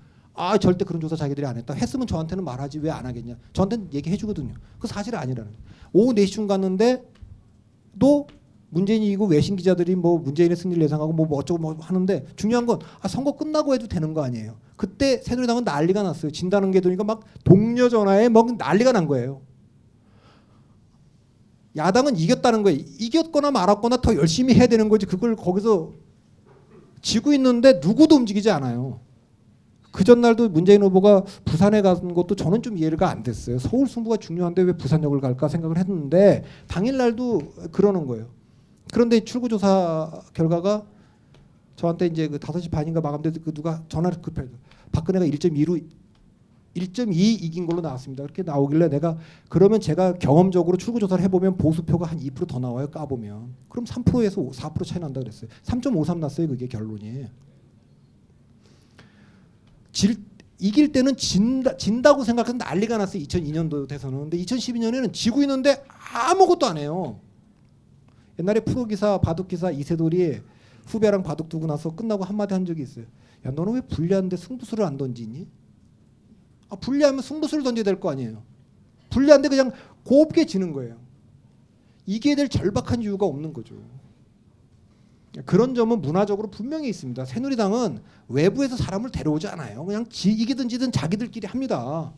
Speaker 2: 절대 그런 조사 자기들이 안 했다. 했으면 저한테는 말하지 왜 안 하겠냐. 저한테는 얘기해 주거든요. 그 사실 아니라는 거예요. 오후 4시쯤 갔는데 또 문재인이 이고 외신 기자들이 뭐 문재인의 승리를 예상하고 뭐 어쩌고 뭐 하는데 중요한 건 선거 끝나고 해도 되는 거 아니에요. 그때 새누리당은 난리가 났어요. 진다는 게 되니까 막 동료 전화에 막 난리가 난 거예요. 야당은 이겼다는 거예요. 이겼거나 말았거나 더 열심히 해야 되는 거지. 그걸 거기서 지고 있는데 누구도 움직이지 않아요. 그 전날도 문재인 후보가 부산에 간 것도 저는 좀 이해가 안 됐어요. 서울 승부가 중요한데 왜 부산역을 갈까 생각을 했는데 당일날도 그러는 거예요. 그런데 출구조사 결과가 저한테 이제 그 5시 반인가 마감돼서 누가 전화를 급해요. 박근혜가 1.2로 1.2 이긴 걸로 나왔습니다. 그렇게 나오길래 내가 그러면 제가 경험적으로 출구조사를 해보면 보수표가 한 2% 더 나와요. 까보면. 그럼 3%에서 4% 차이 난다 그랬어요. 3.53 났어요. 그게 결론이. 이길 때는 진다고 생각해서 난리가 났어요. 2002년도 대선은. 근데 2012년에는 지고 있는데 아무것도 안 해요. 옛날에 프로기사 바둑기사 이세돌이 후배랑 바둑 두고 나서 끝나고 한마디 한 적이 있어요. 야, 너는 왜 불리한데 승부수를 안 던지니? 아, 불리하면 승부수를 던져야 될 거 아니에요. 불리한데 그냥 곱게 지는 거예요. 이겨야 될 절박한 이유가 없는 거죠. 그런 점은 문화적으로 분명히 있습니다. 새누리당은 외부에서 사람을 데려오지 않아요. 그냥 이기든 지든 자기들끼리 합니다.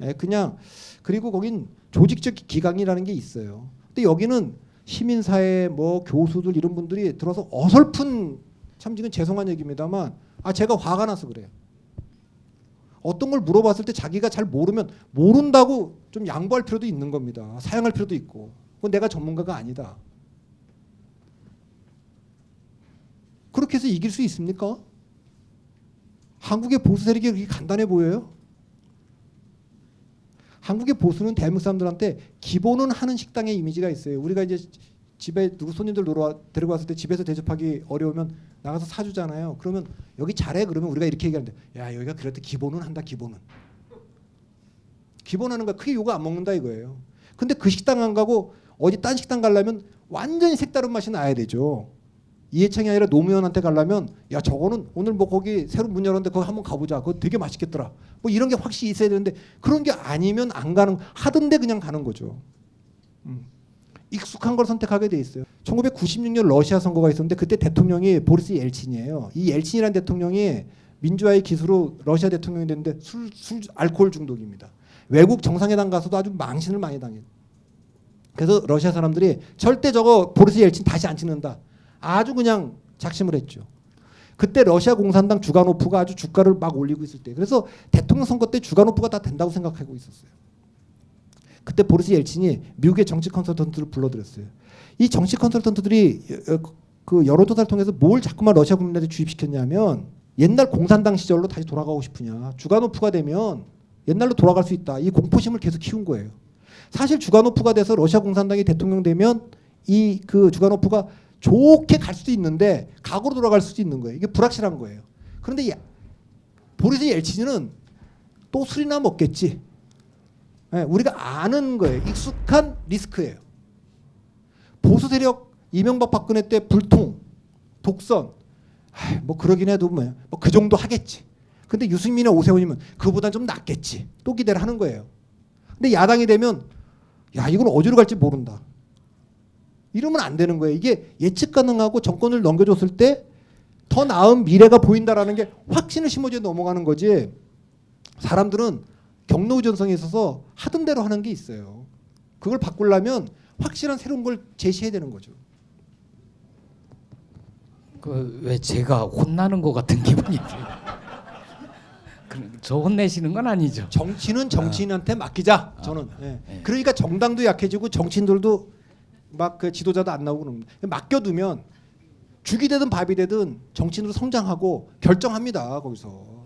Speaker 2: 예, 그냥 그리고 거긴 조직적 기강이라는 게 있어요. 근데 여기는 시민사회 뭐 교수들 이런 분들이 들어서 어설픈 참 지금 죄송한 얘기입니다만 제가 화가 나서 그래요. 어떤 걸 물어봤을 때 자기가 잘 모르면 모른다고 좀 양보할 필요도 있는 겁니다. 사양할 필요도 있고. 그건 내가 전문가가 아니다. 그렇게 해서 이길 수 있습니까? 한국의 보수 세력이 그렇게 간단해 보여요? 한국의 보수는 대한민국 사람들한테 기본은 하는 식당의 이미지가 있어요. 우리가 이제 집에 누구 손님들 데리고 왔을 때 집에서 대접하기 어려우면 나가서 사주잖아요. 그러면 여기 잘해 그러면 우리가 이렇게 얘기하는데 야 여기가 그럴 때 기본은 한다. 기본하는 거 크게 요거 안 먹는다 이거예요. 근데 그 식당 안 가고 어디 딴 식당 가려면 완전히 색다른 맛이 나야 되죠. 이해창이 아니라 노무현한테 가려면 야 저거는 오늘 뭐 거기 새로 문 열었는데 거기 한번 가보자. 그거 되게 맛있겠더라. 뭐 이런 게 확실히 있어야 되는데 그런 게 아니면 안 가는 하던데 그냥 가는 거죠. 익숙한 걸 선택하게 돼 있어요. 1996년 러시아 선거가 있었는데 그때 대통령이 보리스 옐친이에요. 이 옐친이라는 대통령이 민주화의 기수로 러시아 대통령이 됐는데 알코올 중독입니다. 외국 정상회담 가서도 아주 망신을 많이 당해요. 그래서 러시아 사람들이 절대 저거 보리스 옐친 다시 안 찍는다. 아주 그냥 작심을 했죠. 그때 러시아 공산당 주가노프가 아주 주가를 막 올리고 있을 때 그래서 대통령 선거 때 주가노프가 다 된다고 생각하고 있었어요. 그때 보리스 옐친이 미국의 정치 컨설턴트를 불러들였어요. 이 정치 컨설턴트들이 그 여론조사를 통해서 뭘 자꾸만 러시아 국민한테 주입시켰냐면 옛날 공산당 시절로 다시 돌아가고 싶으냐. 주가노프가 되면 옛날로 돌아갈 수 있다. 이 공포심을 계속 키운 거예요. 사실 주가노프가 돼서 러시아 공산당이 대통령 되면 이 그 주가노프가 좋게 갈 수도 있는데 각오로 돌아갈 수도 있는 거예요. 이게 불확실한 거예요. 그런데 보리스 옐친은 또 술이나 먹겠지. 네, 우리가 아는 거예요. 익숙한 리스크예요. 보수 세력 이명박 박근혜 때 불통, 독선, 뭐 그러긴 해도 뭐 그 정도 하겠지. 근데 유승민이나 오세훈이면 그보다 좀 낫겠지. 또 기대를 하는 거예요. 근데 야당이 되면 야 이건 어디로 갈지 모른다. 이러면 안 되는 거예요. 이게 예측 가능하고 정권을 넘겨줬을 때 더 나은 미래가 보인다라는 게 확신을 심어져 넘어가는 거지. 사람들은 경로우전성에 있어서 하던 대로 하는 게 있어요. 그걸 바꾸려면 확실한 새로운 걸 제시해야 되는 거죠.
Speaker 1: 그 왜 제가 혼나는 것 같은 기분이 들어요. 저 혼내시는 건 아니죠.
Speaker 2: 정치는 정치인한테 맡기자. 저는. 예. 그러니까 정당도 약해지고 정치인들도 막 그 지도자도 안 나오고 그럽니다. 맡겨두면 죽이 되든 밥이 되든 정치인으로 성장하고 결정합니다. 거기서.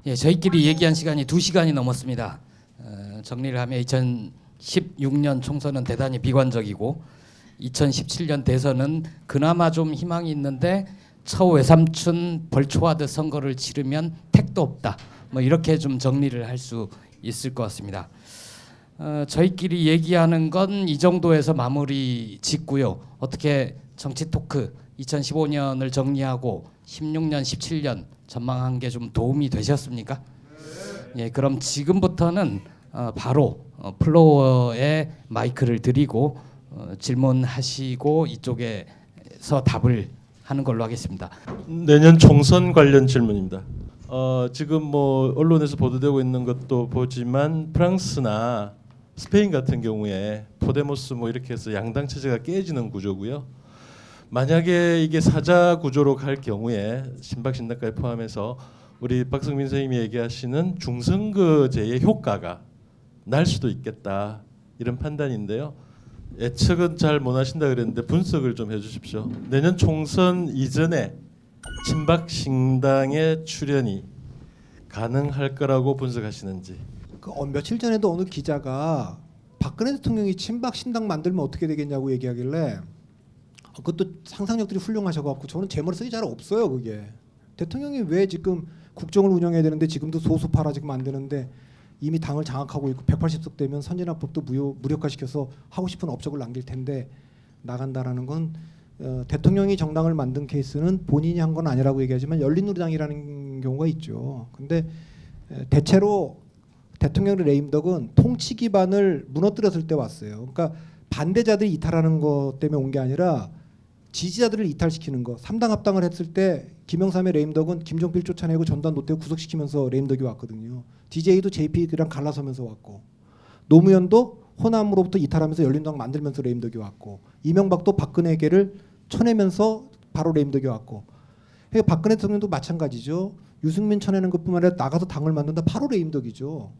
Speaker 1: 예, 저희끼리 얘기한 시간이 2시간이 넘었습니다. 정리를 하면 2016년 총선은 대단히 비관적이고 2017년 대선은 그나마 좀 희망이 있는데 처외삼촌 벌초하듯 선거를 치르면 택도 없다. 뭐 이렇게 좀 정리를 할 수 있을 것 같습니다. 저희끼리 얘기하는 건 이 정도에서 마무리 짓고요. 어떻게 정치 토크 2015년을 정리하고 16년, 17년 전망한 게 좀 도움이 되셨습니까? 예, 그럼 지금부터는 바로 플로어에 마이크를 드리고 질문하시고 이쪽에서 답을 하는 걸로 하겠습니다.
Speaker 5: 내년 총선 관련 질문입니다. 지금 뭐 언론에서 보도되고 있는 것도 보지만 프랑스나 스페인 같은 경우에 포데모스 뭐 이렇게 해서 양당 체제가 깨지는 구조고요. 만약에 이게 사자 구조로 갈 경우에 신박신당까지 포함해서 우리 박성민 선생님이 얘기하시는 중선거제의 효과가 날 수도 있겠다 이런 판단인데요. 예측은 잘 못하신다 그랬는데 분석을 좀 해주십시오. 내년 총선 이전에 친박신당의 출현이 가능할 거라고 분석하시는지.
Speaker 2: 며칠 전에도 어느 기자가 박근혜 대통령이 친박 신당 만들면 어떻게 되겠냐고 얘기하길래 그것도 상상력들이 훌륭하셔갖고 저는 제 머릿속에 잘 없어요. 그게 대통령이 왜 지금 국정을 운영해야 되는데 지금도 소수파라 지금 안 되는데 이미 당을 장악하고 있고 180석 되면 선진화법도 무력화시켜서 하고 싶은 업적을 남길 텐데 나간다라는 건 대통령이 정당을 만든 케이스는 본인이 한 건 아니라고 얘기하지만 열린우리당이라는 경우가 있죠. 근데 대체로 대통령의 레임덕은 통치 기반을 무너뜨렸을 때 왔어요. 그러니까 반대자들이 이탈하는 것 때문에 온 게 아니라 지지자들을 이탈시키는 거. 3당 합당을 했을 때 김영삼의 레임덕은 김종필 쫓아내고 전두환 노태우 구속시키면서 레임덕이 왔거든요. DJ도 JP랑 갈라서면서 왔고 노무현도 호남으로부터 이탈하면서 열린우리당 만들면서 레임덕이 왔고 이명박도 박근혜계를 쳐내면서 바로 레임덕이 왔고 그러니까 박근혜 대통령도 마찬가지죠. 유승민 쳐내는 것뿐만 아니라 나가서 당을 만든다 바로 레임덕이죠.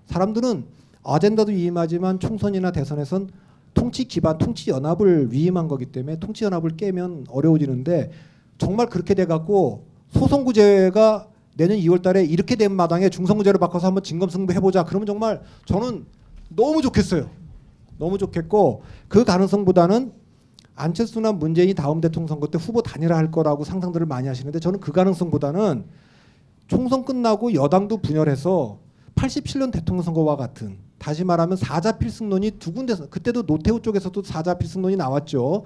Speaker 2: 사람들은 아젠다도 위임하지만 총선이나 대선에선 통치 기반, 통치 연합을 위임한 거기 때문에 통치 연합을 깨면 어려워지는데 정말 그렇게 돼갖고 소선구제가 내년 2월달에 이렇게 된 마당에 중선구제로 바꿔서 한번 진검승부 해보자. 그러면 정말 저는 너무 좋겠어요. 너무 좋겠고 그 가능성보다는 안철수나 문재인이 다음 대통령 선거 때 후보 단일화할 거라고 상상들을 많이 하시는데 저는 그 가능성보다는 총선 끝나고 여당도 분열해서 87년 대통령 선거와 같은 다시 말하면 사자 필승론이 두 군데서 그때도 노태우 쪽에서도 사자 필승론이 나왔죠.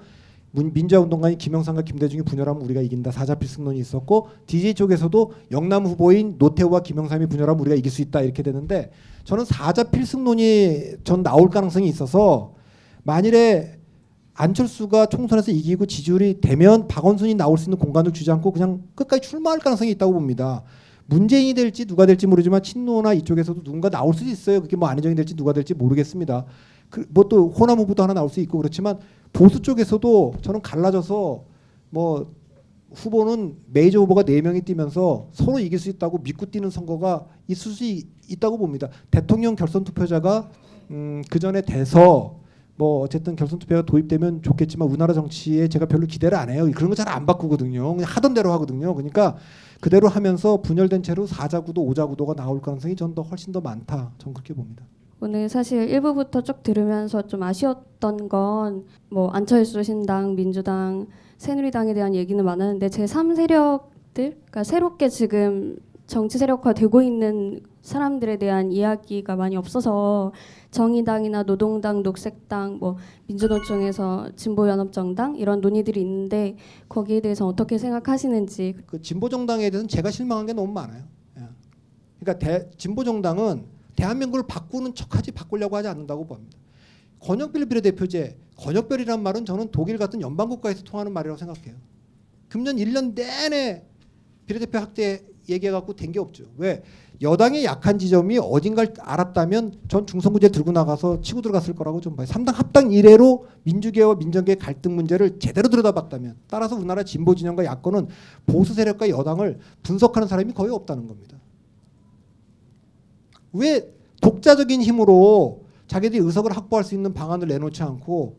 Speaker 2: 민주화운동가인 김영삼과 김대중이 분열하면 우리가 이긴다. 사자 필승론이 있었고 DJ 쪽에서도 영남 후보인 노태우와 김영삼이 분열하면 우리가 이길 수 있다 이렇게 되는데 저는 사자 필승론이 전 나올 가능성이 있어서 만일에 안철수가 총선에서 이기고 지지율이 되면 박원순이 나올 수 있는 공간을 주지 않고 그냥 끝까지 출마할 가능성이 있다고 봅니다. 문재인이 될지 누가 될지 모르지만 친노나 이쪽에서도 누군가 나올 수도 있어요. 그게 뭐 안희정이 될지 누가 될지 모르겠습니다. 뭐 또 호남 후보도 하나 나올 수 있고 그렇지만 보수 쪽에서도 저는 갈라져서 뭐 후보는 메이저 후보가 4명이 뛰면서 서로 이길 수 있다고 믿고 뛰는 선거가 있을 수 있다고 봅니다. 대통령 결선 투표자가 그 전에 돼서 뭐 어쨌든 결선 투표가 도입되면 좋겠지만 우리나라 정치에 제가 별로 기대를 안 해요. 그런 거 잘 안 바꾸거든요. 그냥 하던 대로 하거든요. 그러니까 그대로 하면서 분열된 채로 4자구도 5자구도가 나올 가능성이 전 더 훨씬 더 많다. 전 그렇게 봅니다.
Speaker 6: 오늘 사실 1부부터 쭉 들으면서 좀 아쉬웠던 건 뭐 안철수 신당, 민주당, 새누리당에 대한 얘기는 많았는데 제3세력들, 그러니까 새롭게 지금 정치 세력화되고 있는 사람들에 대한 이야기가 많이 없어서 정의당이나 노동당, 녹색당, 뭐 민주노총에서 진보연합정당 이런 논의들이 있는데 거기에 대해서 어떻게 생각하시는지.
Speaker 2: 그 진보정당에 대해서는 제가 실망한 게 너무 많아요. 예. 그러니까 진보정당은 대한민국을 바꾸는 척하지 바꾸려고 하지 않는다고 봅니다. 권역별 비례대표제, 권역별이란 말은 저는 독일 같은 연방국가에서 통하는 말이라고 생각해요. 금년 1년 내내 비례대표 확대 얘기해갖고 된 게 없죠. 왜? 여당의 약한 지점이 어딘가를 알았다면 전 중선구제 들고 나가서 치고 들어갔을 거라고 좀 봐요. 3당 합당 이래로 민주계와 민정계의 갈등 문제를 제대로 들여다봤다면 따라서 우리나라 진보 진영과 야권은 보수 세력과 여당을 분석하는 사람이 거의 없다는 겁니다. 왜 독자적인 힘으로 자기들이 의석을 확보할 수 있는 방안을 내놓지 않고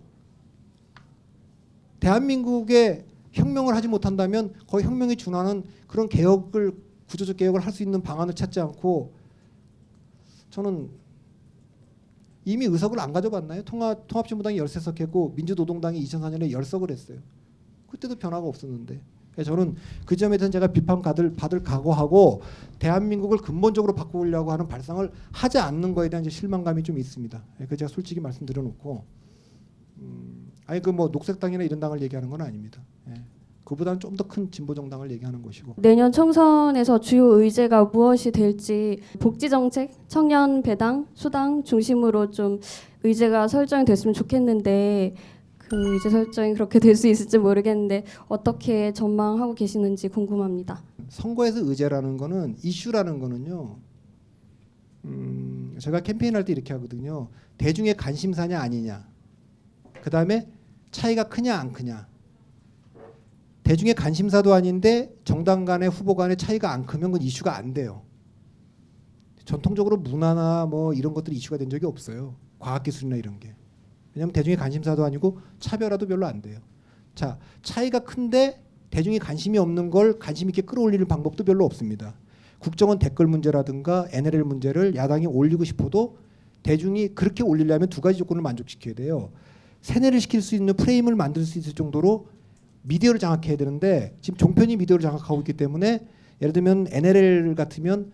Speaker 2: 대한민국의 혁명을 하지 못한다면 거의 혁명에 준하는 그런 개혁을 구조적 개혁을 할 수 있는 방안을 찾지 않고 저는 이미 의석을 안 가져봤나요? 통합진보당이 13석 했고 민주노동당이 2004년에 10석을 했어요. 그때도 변화가 없었는데 저는 그 점에 대해서 제가 비판받을 각오하고 대한민국을 근본적으로 바꾸려고 하는 발상을 하지 않는 거에 대한 이제 실망감이 좀 있습니다. 그 제가 솔직히 말씀드려놓고 아니 그 뭐 녹색당이나 이런 당을 얘기하는 건 아닙니다. 그보다는 좀 더 큰 진보 정당을 얘기하는 것이고.
Speaker 6: 내년 총선에서 주요 의제가 무엇이 될지 복지 정책, 청년 배당, 수당 중심으로 좀 의제가 설정이 됐으면 좋겠는데 그 의제 설정이 그렇게 될 수 있을지 모르겠는데 어떻게 전망하고 계시는지 궁금합니다.
Speaker 2: 선거에서 의제라는 거는 이슈라는 거는요. 제가 캠페인할 때 이렇게 하거든요. 대중의 관심사냐 아니냐. 그다음에 차이가 크냐 안 크냐. 대중의 관심사도 아닌데 정당 간의 후보 간의 차이가 안 크면 그건 이슈가 안 돼요. 전통적으로 문화나 뭐 이런 것들이 이슈가 된 적이 없어요. 과학기술이나 이런 게. 왜냐하면 대중의 관심사도 아니고 차별화도 별로 안 돼요. 자, 차이가 큰데 대중이 관심이 없는 걸 관심 있게 끌어올리는 방법도 별로 없습니다. 국정원 댓글 문제라든가 NLL 문제를 야당이 올리고 싶어도 대중이 그렇게 올리려면 두 가지 조건을 만족시켜야 돼요. 세뇌를 시킬 수 있는 프레임을 만들 수 있을 정도로 미디어를 장악해야 되는데 지금 종편이 미디어를 장악하고 있기 때문에 예를 들면 NLL 같으면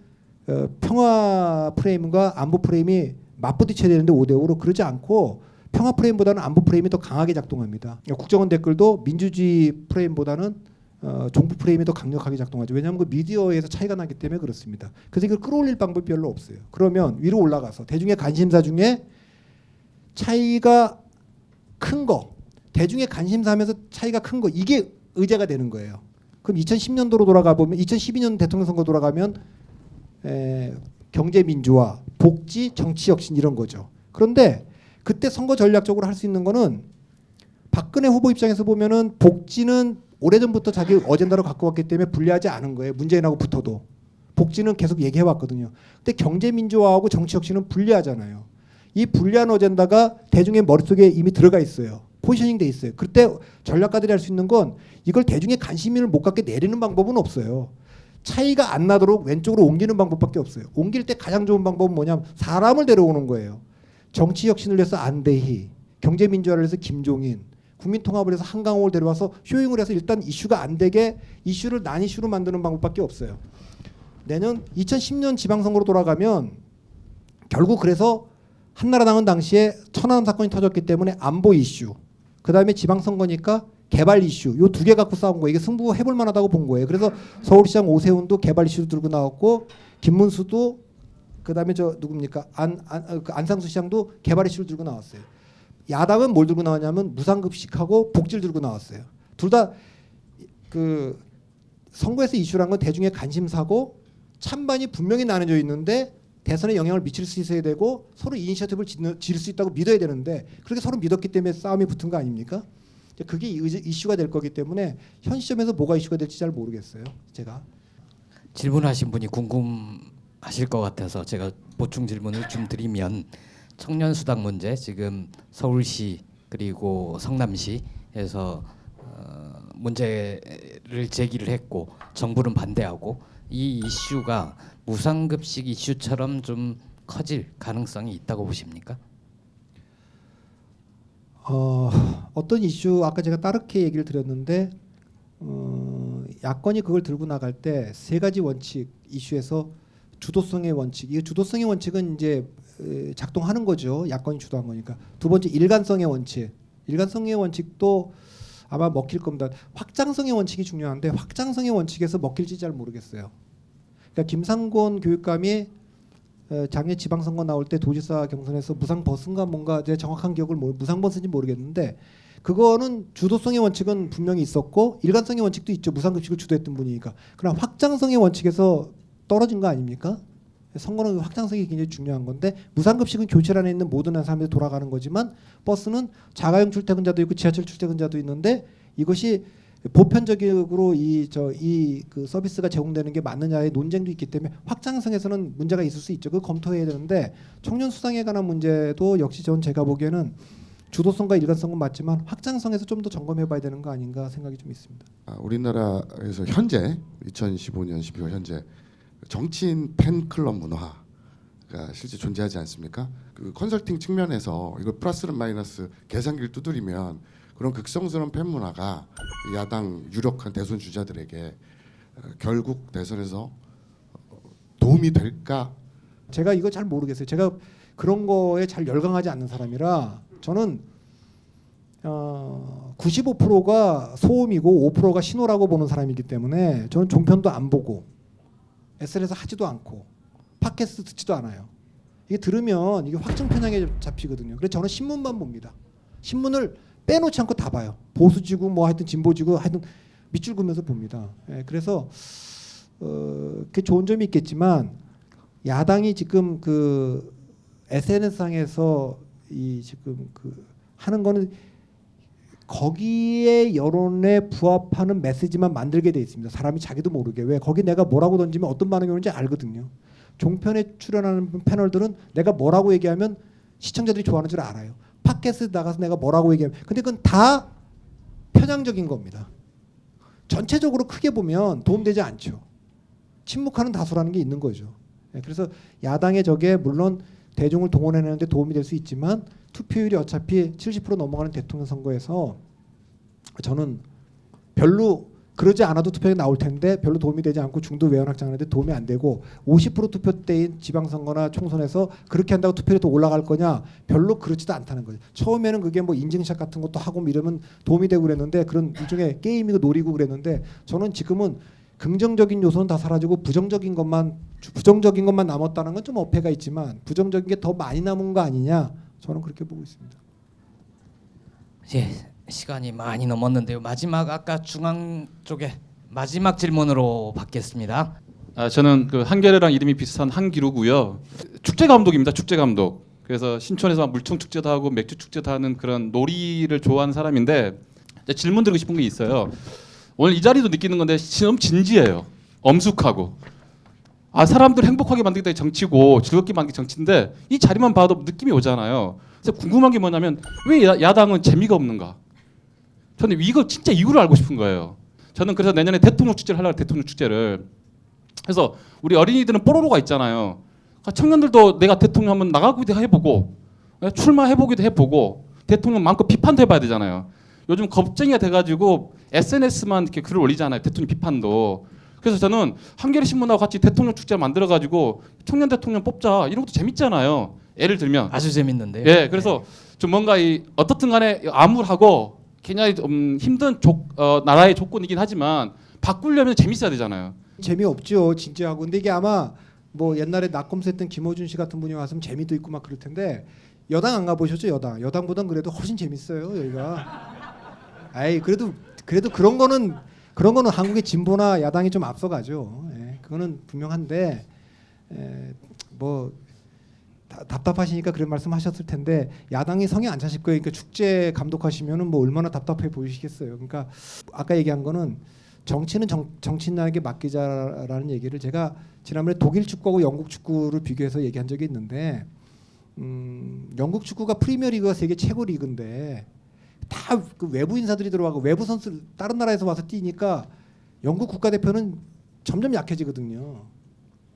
Speaker 2: 평화 프레임과 안보 프레임이 맞부딪혀야 되는데 5대5로 그러지 않고 평화 프레임보다는 안보 프레임이 더 강하게 작동합니다. 국정원 댓글도 민주주의 프레임보다는 정부 프레임이 더 강력하게 작동하죠. 왜냐하면 그 미디어에서 차이가 나기 때문에 그렇습니다. 그래서 이걸 끌어올릴 방법이 별로 없어요. 그러면 위로 올라가서 대중의 관심사 중에 차이가 큰 거, 대중의 관심사하면서 차이가 큰 거, 이게 의제가 되는 거예요. 그럼 2010년도로 돌아가 보면 2012년 대통령 선거 돌아가면 경제 민주화, 복지, 정치 혁신 이런 거죠. 그런데 그때 선거 전략적으로 할 수 있는 거는 박근혜 후보 입장에서 보면은 복지는 오래전부터 자기 어젠다로 갖고 왔기 때문에 불리하지 않은 거예요. 문재인하고 붙어도. 복지는 계속 얘기해 왔거든요. 근데 경제 민주화하고 정치 혁신은 불리하잖아요. 이 불리한 어젠다가 대중의 머릿속에 이미 들어가 있어요. 포지셔닝 돼 있어요. 그때 전략가들이 할 수 있는 건 이걸 대중의 관심을 못 갖게 내리는 방법은 없어요. 차이가 안 나도록 왼쪽으로 옮기는 방법밖에 없어요. 옮길 때 가장 좋은 방법은 뭐냐면 사람을 데려오는 거예요. 정치 혁신을 위해서 안대희, 경제 민주화를 위해서 김종인, 국민 통합을 해서 한강호를 데려와서 쇼잉을 해서 일단 이슈가 안 되게 이슈를 난 이슈로 만드는 방법밖에 없어요. 내년 2010년 지방선거로 돌아가면 결국 그래서 한나라당은 당시에 천안함 사건이 터졌기 때문에 안보 이슈, 그 다음에 지방선거니까 개발 이슈, 요 두 개 갖고 싸운 거예요. 이게 승부 해볼 만하다고 본 거예요. 그래서 서울시장 오세훈도 개발 이슈 들고 나왔고 김문수도 그 다음에 저 누굽니까 안상수 시장도 개발 이슈를 들고 나왔어요. 야당은 뭘 들고 나왔냐면 무상급식하고 복지를 들고 나왔어요. 둘 다 그 선거에서 이슈란 건 대중의 관심사고 찬반이 분명히 나눠져 있는데 대선에 영향을 미칠 수 있어야 되고 서로 이니셔티브를 질 수 있다고 믿어야 되는데 그렇게 서로 믿었기 때문에 싸움이 붙은 거 아닙니까? 그게 이슈가 될 거기 때문에 현 시점에서 뭐가 이슈가 될지 잘 모르겠어요. 제가
Speaker 1: 질문하신 분이 궁금하실 것 같아서 제가 보충 질문을 좀 드리면 청년 수당 문제 지금 서울시 그리고 성남시에서 문제를 제기를 했고 정부는 반대하고 이 이슈가 무상급식 이슈처럼 좀 커질 가능성이 있다고 보십니까?
Speaker 2: 어떤 이슈 아까 제가 따르게 얘기를 드렸는데 야권이 그걸 들고 나갈 때 세 가지 원칙 이슈에서 주도성의 원칙, 이 주도성의 원칙은 이제 작동하는 거죠. 야권이 주도한 거니까. 두 번째 일관성의 원칙, 일관성의 원칙도 아마 먹힐 겁니다. 확장성의 원칙이 중요한데 확장성의 원칙에서 먹힐지 잘 모르겠어요. 그러니까 김상곤 교육감이 작년 지방선거 나올 때 도지사 경선에서 무상버스인가 뭔가 제 정확한 기억을 무상버스인지 모르겠는데 그거는 주도성의 원칙은 분명히 있었고 일관성의 원칙도 있죠. 무상급식을 주도했던 분이니까. 그러나 확장성의 원칙에서 떨어진 거 아닙니까? 선거는 확장성이 굉장히 중요한 건데 무상급식은 교실 안에 있는 모든 사람들이 돌아가는 거지만 버스는 자가용 출퇴근자도 있고 지하철 출퇴근자도 있는데 이것이 보편적으로 그 서비스가 제공되는 게 맞느냐의 논쟁도 있기 때문에 확장성에서는 문제가 있을 수 있죠. 그거 검토해야 되는데 청년 수당에 관한 문제도 역시 제가 보기에는 주도성과 일관성은 맞지만 확장성에서 좀 더 점검해봐야 되는 거 아닌가 생각이 좀 있습니다.
Speaker 7: 우리나라에서 현재 2015년 12월 현재 정치인 팬클럽 문화가 실제 존재하지 않습니까? 그 컨설팅 측면에서 이걸 플러스는 마이너스 계산기를 두드리면 그런 극성스러운 팬 문화가 야당 유력한 대선 주자들에게 결국 대선에서 도움이 될까?
Speaker 2: 제가 이거 잘 모르겠어요. 제가 그런 거에 잘 열광하지 않는 사람이라 저는 95%가 소음이고 5%가 신호라고 보는 사람이기 때문에 저는 종편도 안 보고 SNS 하지도 않고 팟캐스트 듣지도 않아요. 이게 들으면 이게 확증 편향에 잡히거든요. 그래서 저는 신문만 봅니다. 신문을 빼놓지 않고 다 봐요. 보수지구 뭐 하여튼 진보지구 하여튼 밑줄 그으면서 봅니다. 그래서 그게 좋은 점이 있겠지만 야당이 지금 그 SNS상에서 이 지금 그 하는 거는 거기에 여론에 부합하는 메시지만 만들게 돼 있습니다. 사람이 자기도 모르게. 왜 거기 내가 뭐라고 던지면 어떤 반응이 오는지 알거든요. 종편에 출연하는 패널들은 내가 뭐라고 얘기하면 시청자들이 좋아하는 줄 알아요. 팟캐스트 나가서 내가 뭐라고 얘기하면 근데 그건 다 편향적인 겁니다. 전체적으로 크게 보면 도움되지 않죠. 침묵하는 다수라는 게 있는 거죠. 그래서 야당의 저게 물론 대중을 동원해내는데 도움이 될 수 있지만 투표율이 어차피 70% 넘어가는 대통령 선거에서 저는 별로 그러지 않아도 투표에 나올 텐데 별로 도움이 되지 않고 중도 외연확장하는데 도움이 안 되고 50% 투표대인 지방선거나 총선에서 그렇게 한다고 투표율이 더 올라갈 거냐 별로 그렇지도 않다는 거죠. 처음에는 그게 뭐 인증샷 같은 것도 하고 이러면 도움이 되고 그랬는데 그런 일종의 게임이고 놀이고 그랬는데 저는 지금은 긍정적인 요소는 다 사라지고 부정적인 것만 남았다는 건 좀 어폐가 있지만 부정적인 게 더 많이 남은 거 아니냐 저는 그렇게 보고 있습니다.
Speaker 1: 예, 시간이 많이 넘었는데요. 마지막 아까 중앙 쪽에 마지막 질문으로 받겠습니다.
Speaker 8: 저는 그 한겨레랑 이름이 비슷한 한기루고요. 축제 감독입니다. 축제 감독. 그래서 신촌에서 물총 축제도 하고 맥주 축제도 하는 그런 놀이를 좋아하는 사람인데 질문 드리고 싶은 게 있어요. 오늘 이 자리도 느끼는 건데 너무 진지해요. 엄숙하고. 사람들 행복하게 만들기 때문에 정치고 즐겁게 만들기 정치인데 이 자리만 봐도 느낌이 오잖아요. 그래서 궁금한 게 뭐냐면 왜 야당은 재미가 없는가? 저는 이거 진짜 이유를 알고 싶은 거예요. 저는 그래서 내년에 대통령 축제를 하려고 대통령 축제를. 그래서 우리 어린이들은 뽀로로가 있잖아요. 청년들도 내가 대통령 한번 나가기도 해보고 출마해보기도 해보고 대통령 마음껏 비판도 해봐야 되잖아요. 요즘 겁쟁이가 돼가지고 SNS만 이렇게 글을 올리잖아요. 대통령 비판도. 그래서 저는 한겨레 신문하고 같이 대통령 축제 만들어가지고 청년 대통령 뽑자 이런 것도 재밌잖아요. 예를 들면
Speaker 1: 아주 재밌는데요.
Speaker 8: 예, 그래서 좀 뭔가 어떻든 간에 암울하고 굉장히 힘든 나라의 조건이긴 하지만 바꾸려면 재밌어야 되잖아요.
Speaker 2: 재미없죠. 진지하고. 근데 이게 아마 뭐 옛날에 낙검수 했던 김어준 씨 같은 분이 와서 재미도 있고 막 그럴 텐데 여당 안 가보셨죠? 여당보단 그래도 훨씬 재밌어요. 여기가. 그래도 그런 거는 한국의 진보나 야당이 좀 앞서가죠. 예, 그거는 분명한데 뭐 답답하시니까 그런 말씀하셨을 텐데 야당이 성에 안 차실 거예요. 그러니까 축제 감독하시면은 뭐 얼마나 답답해 보이시겠어요. 그러니까 아까 얘기한 거는 정치는 정치인에게 맡기자라는 얘기를 제가 지난번에 독일 축구하고 영국 축구를 비교해서 얘기한 적이 있는데 영국 축구가 프리미어리그가 세계 최고 리그인데 다 그 외부 인사들이 들어가고 외부 선수 다른 나라에서 와서 뛰니까 영국 국가대표는 점점 약해지거든요.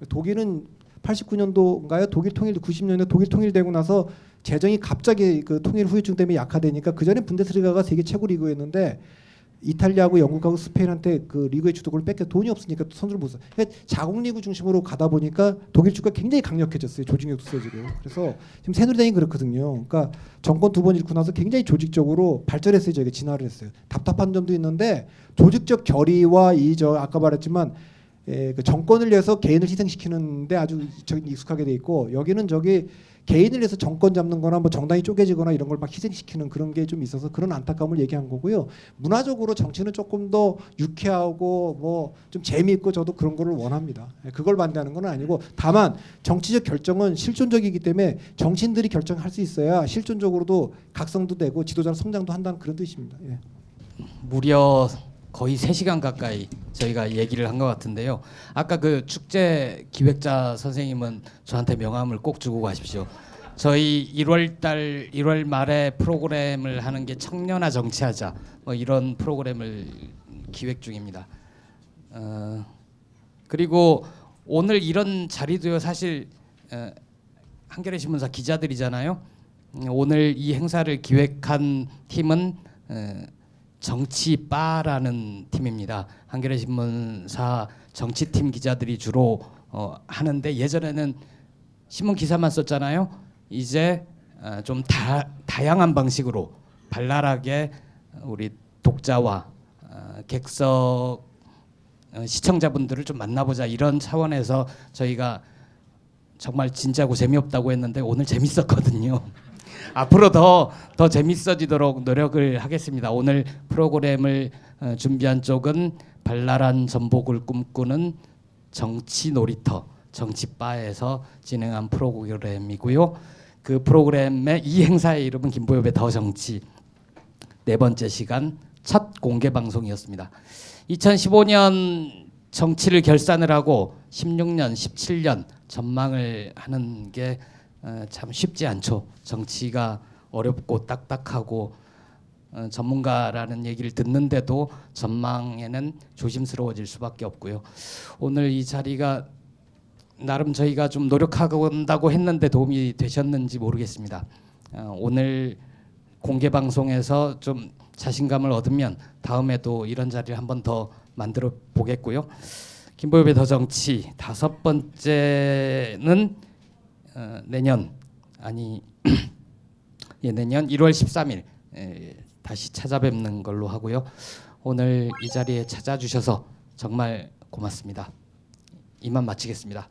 Speaker 2: 독일은 89년도인가요? 독일 통일 90년대 독일 통일되고 나서 재정이 갑자기 그 통일 후유증 때문에 약화되니까 그 전에 분데스리가가 세계 최고 리그였는데 이탈리아하고 영국하고 스페인한테 그 리그의 주도권을 뺏겨 돈이 없으니까 선수를 못 사. 그러니까 자국 리그 중심으로 가다 보니까 독일 축구가 굉장히 강력해졌어요. 조직력도 세지고. 그래서 지금 새누리당이 그렇거든요. 그러니까 정권 2번 잃고 나서 굉장히 조직적으로 발전했어요. 저희가 진화를 했어요. 답답한 점도 있는데 조직적 결의와 아까 말했지만 그 정권을 위해서 개인을 희생시키는데 아주 익숙하게 돼 있고 여기는 개인을 위해서 정권 잡는 거나 뭐 정당이 쪼개지거나 이런 걸 막 희생시키는 그런 게 좀 있어서 그런 안타까움을 얘기한 거고요. 문화적으로 정치는 조금 더 유쾌하고 뭐 좀 재미있고 저도 그런 거를 원합니다. 그걸 반대하는 건 아니고 다만 정치적 결정은 실존적이기 때문에 정치인들이 결정할 수 있어야 실존적으로도 각성도 되고 지도자로 성장도 한다는 그런 뜻입니다. 예.
Speaker 1: 무려 거의 3시간 가까이 저희가 얘기를 한 것 같은데요. 아까 그 축제 기획자 선생님은 저한테 명함을 꼭 주고 가십시오. 저희 1월 말에 프로그램을 하는 게 청년아 정치하자 뭐 이런 프로그램을 기획 중입니다. 그리고 오늘 이런 자리도요. 사실 한겨레 신문사 기자들이잖아요. 오늘 이 행사를 기획한 팀은 정치바라는 팀입니다. 한겨레 신문사 정치팀 기자들이 주로 하는데 예전에는 신문 기사만 썼잖아요. 이제 좀 다양한 방식으로 발랄하게 우리 독자와 객석 시청자분들을 좀 만나보자 이런 차원에서 저희가 정말 진지하고 재미없다고 했는데 오늘 재밌었거든요. 앞으로 더 재밌어지도록 노력을 하겠습니다. 오늘 프로그램을 준비한 쪽은 발랄한 전복을 꿈꾸는 정치 놀이터 정치바에서 진행한 프로그램이고요. 그 프로그램의 이 행사의 이름은 김보엽의 더 정치 4번째 시간 첫 공개 방송이었습니다. 2015년 정치를 결산을 하고 16년, 17년 전망을 하는 게 참 쉽지 않죠. 정치가 어렵고 딱딱하고 전문가라는 얘기를 듣는데도 전망에는 조심스러워질 수밖에 없고요. 오늘 이 자리가 나름 저희가 좀 노력하고 온다고 했는데 도움이 되셨는지 모르겠습니다. 오늘 공개 방송에서 좀 자신감을 얻으면 다음에도 이런 자리를 한 번 더 만들어 보겠고요. 김보엽의 더 정치 5번째는 내년 내년 1월 13일 다시 찾아뵙는 걸로 하고요. 오늘 이 자리에 찾아주셔서 정말 고맙습니다. 이만 마치겠습니다.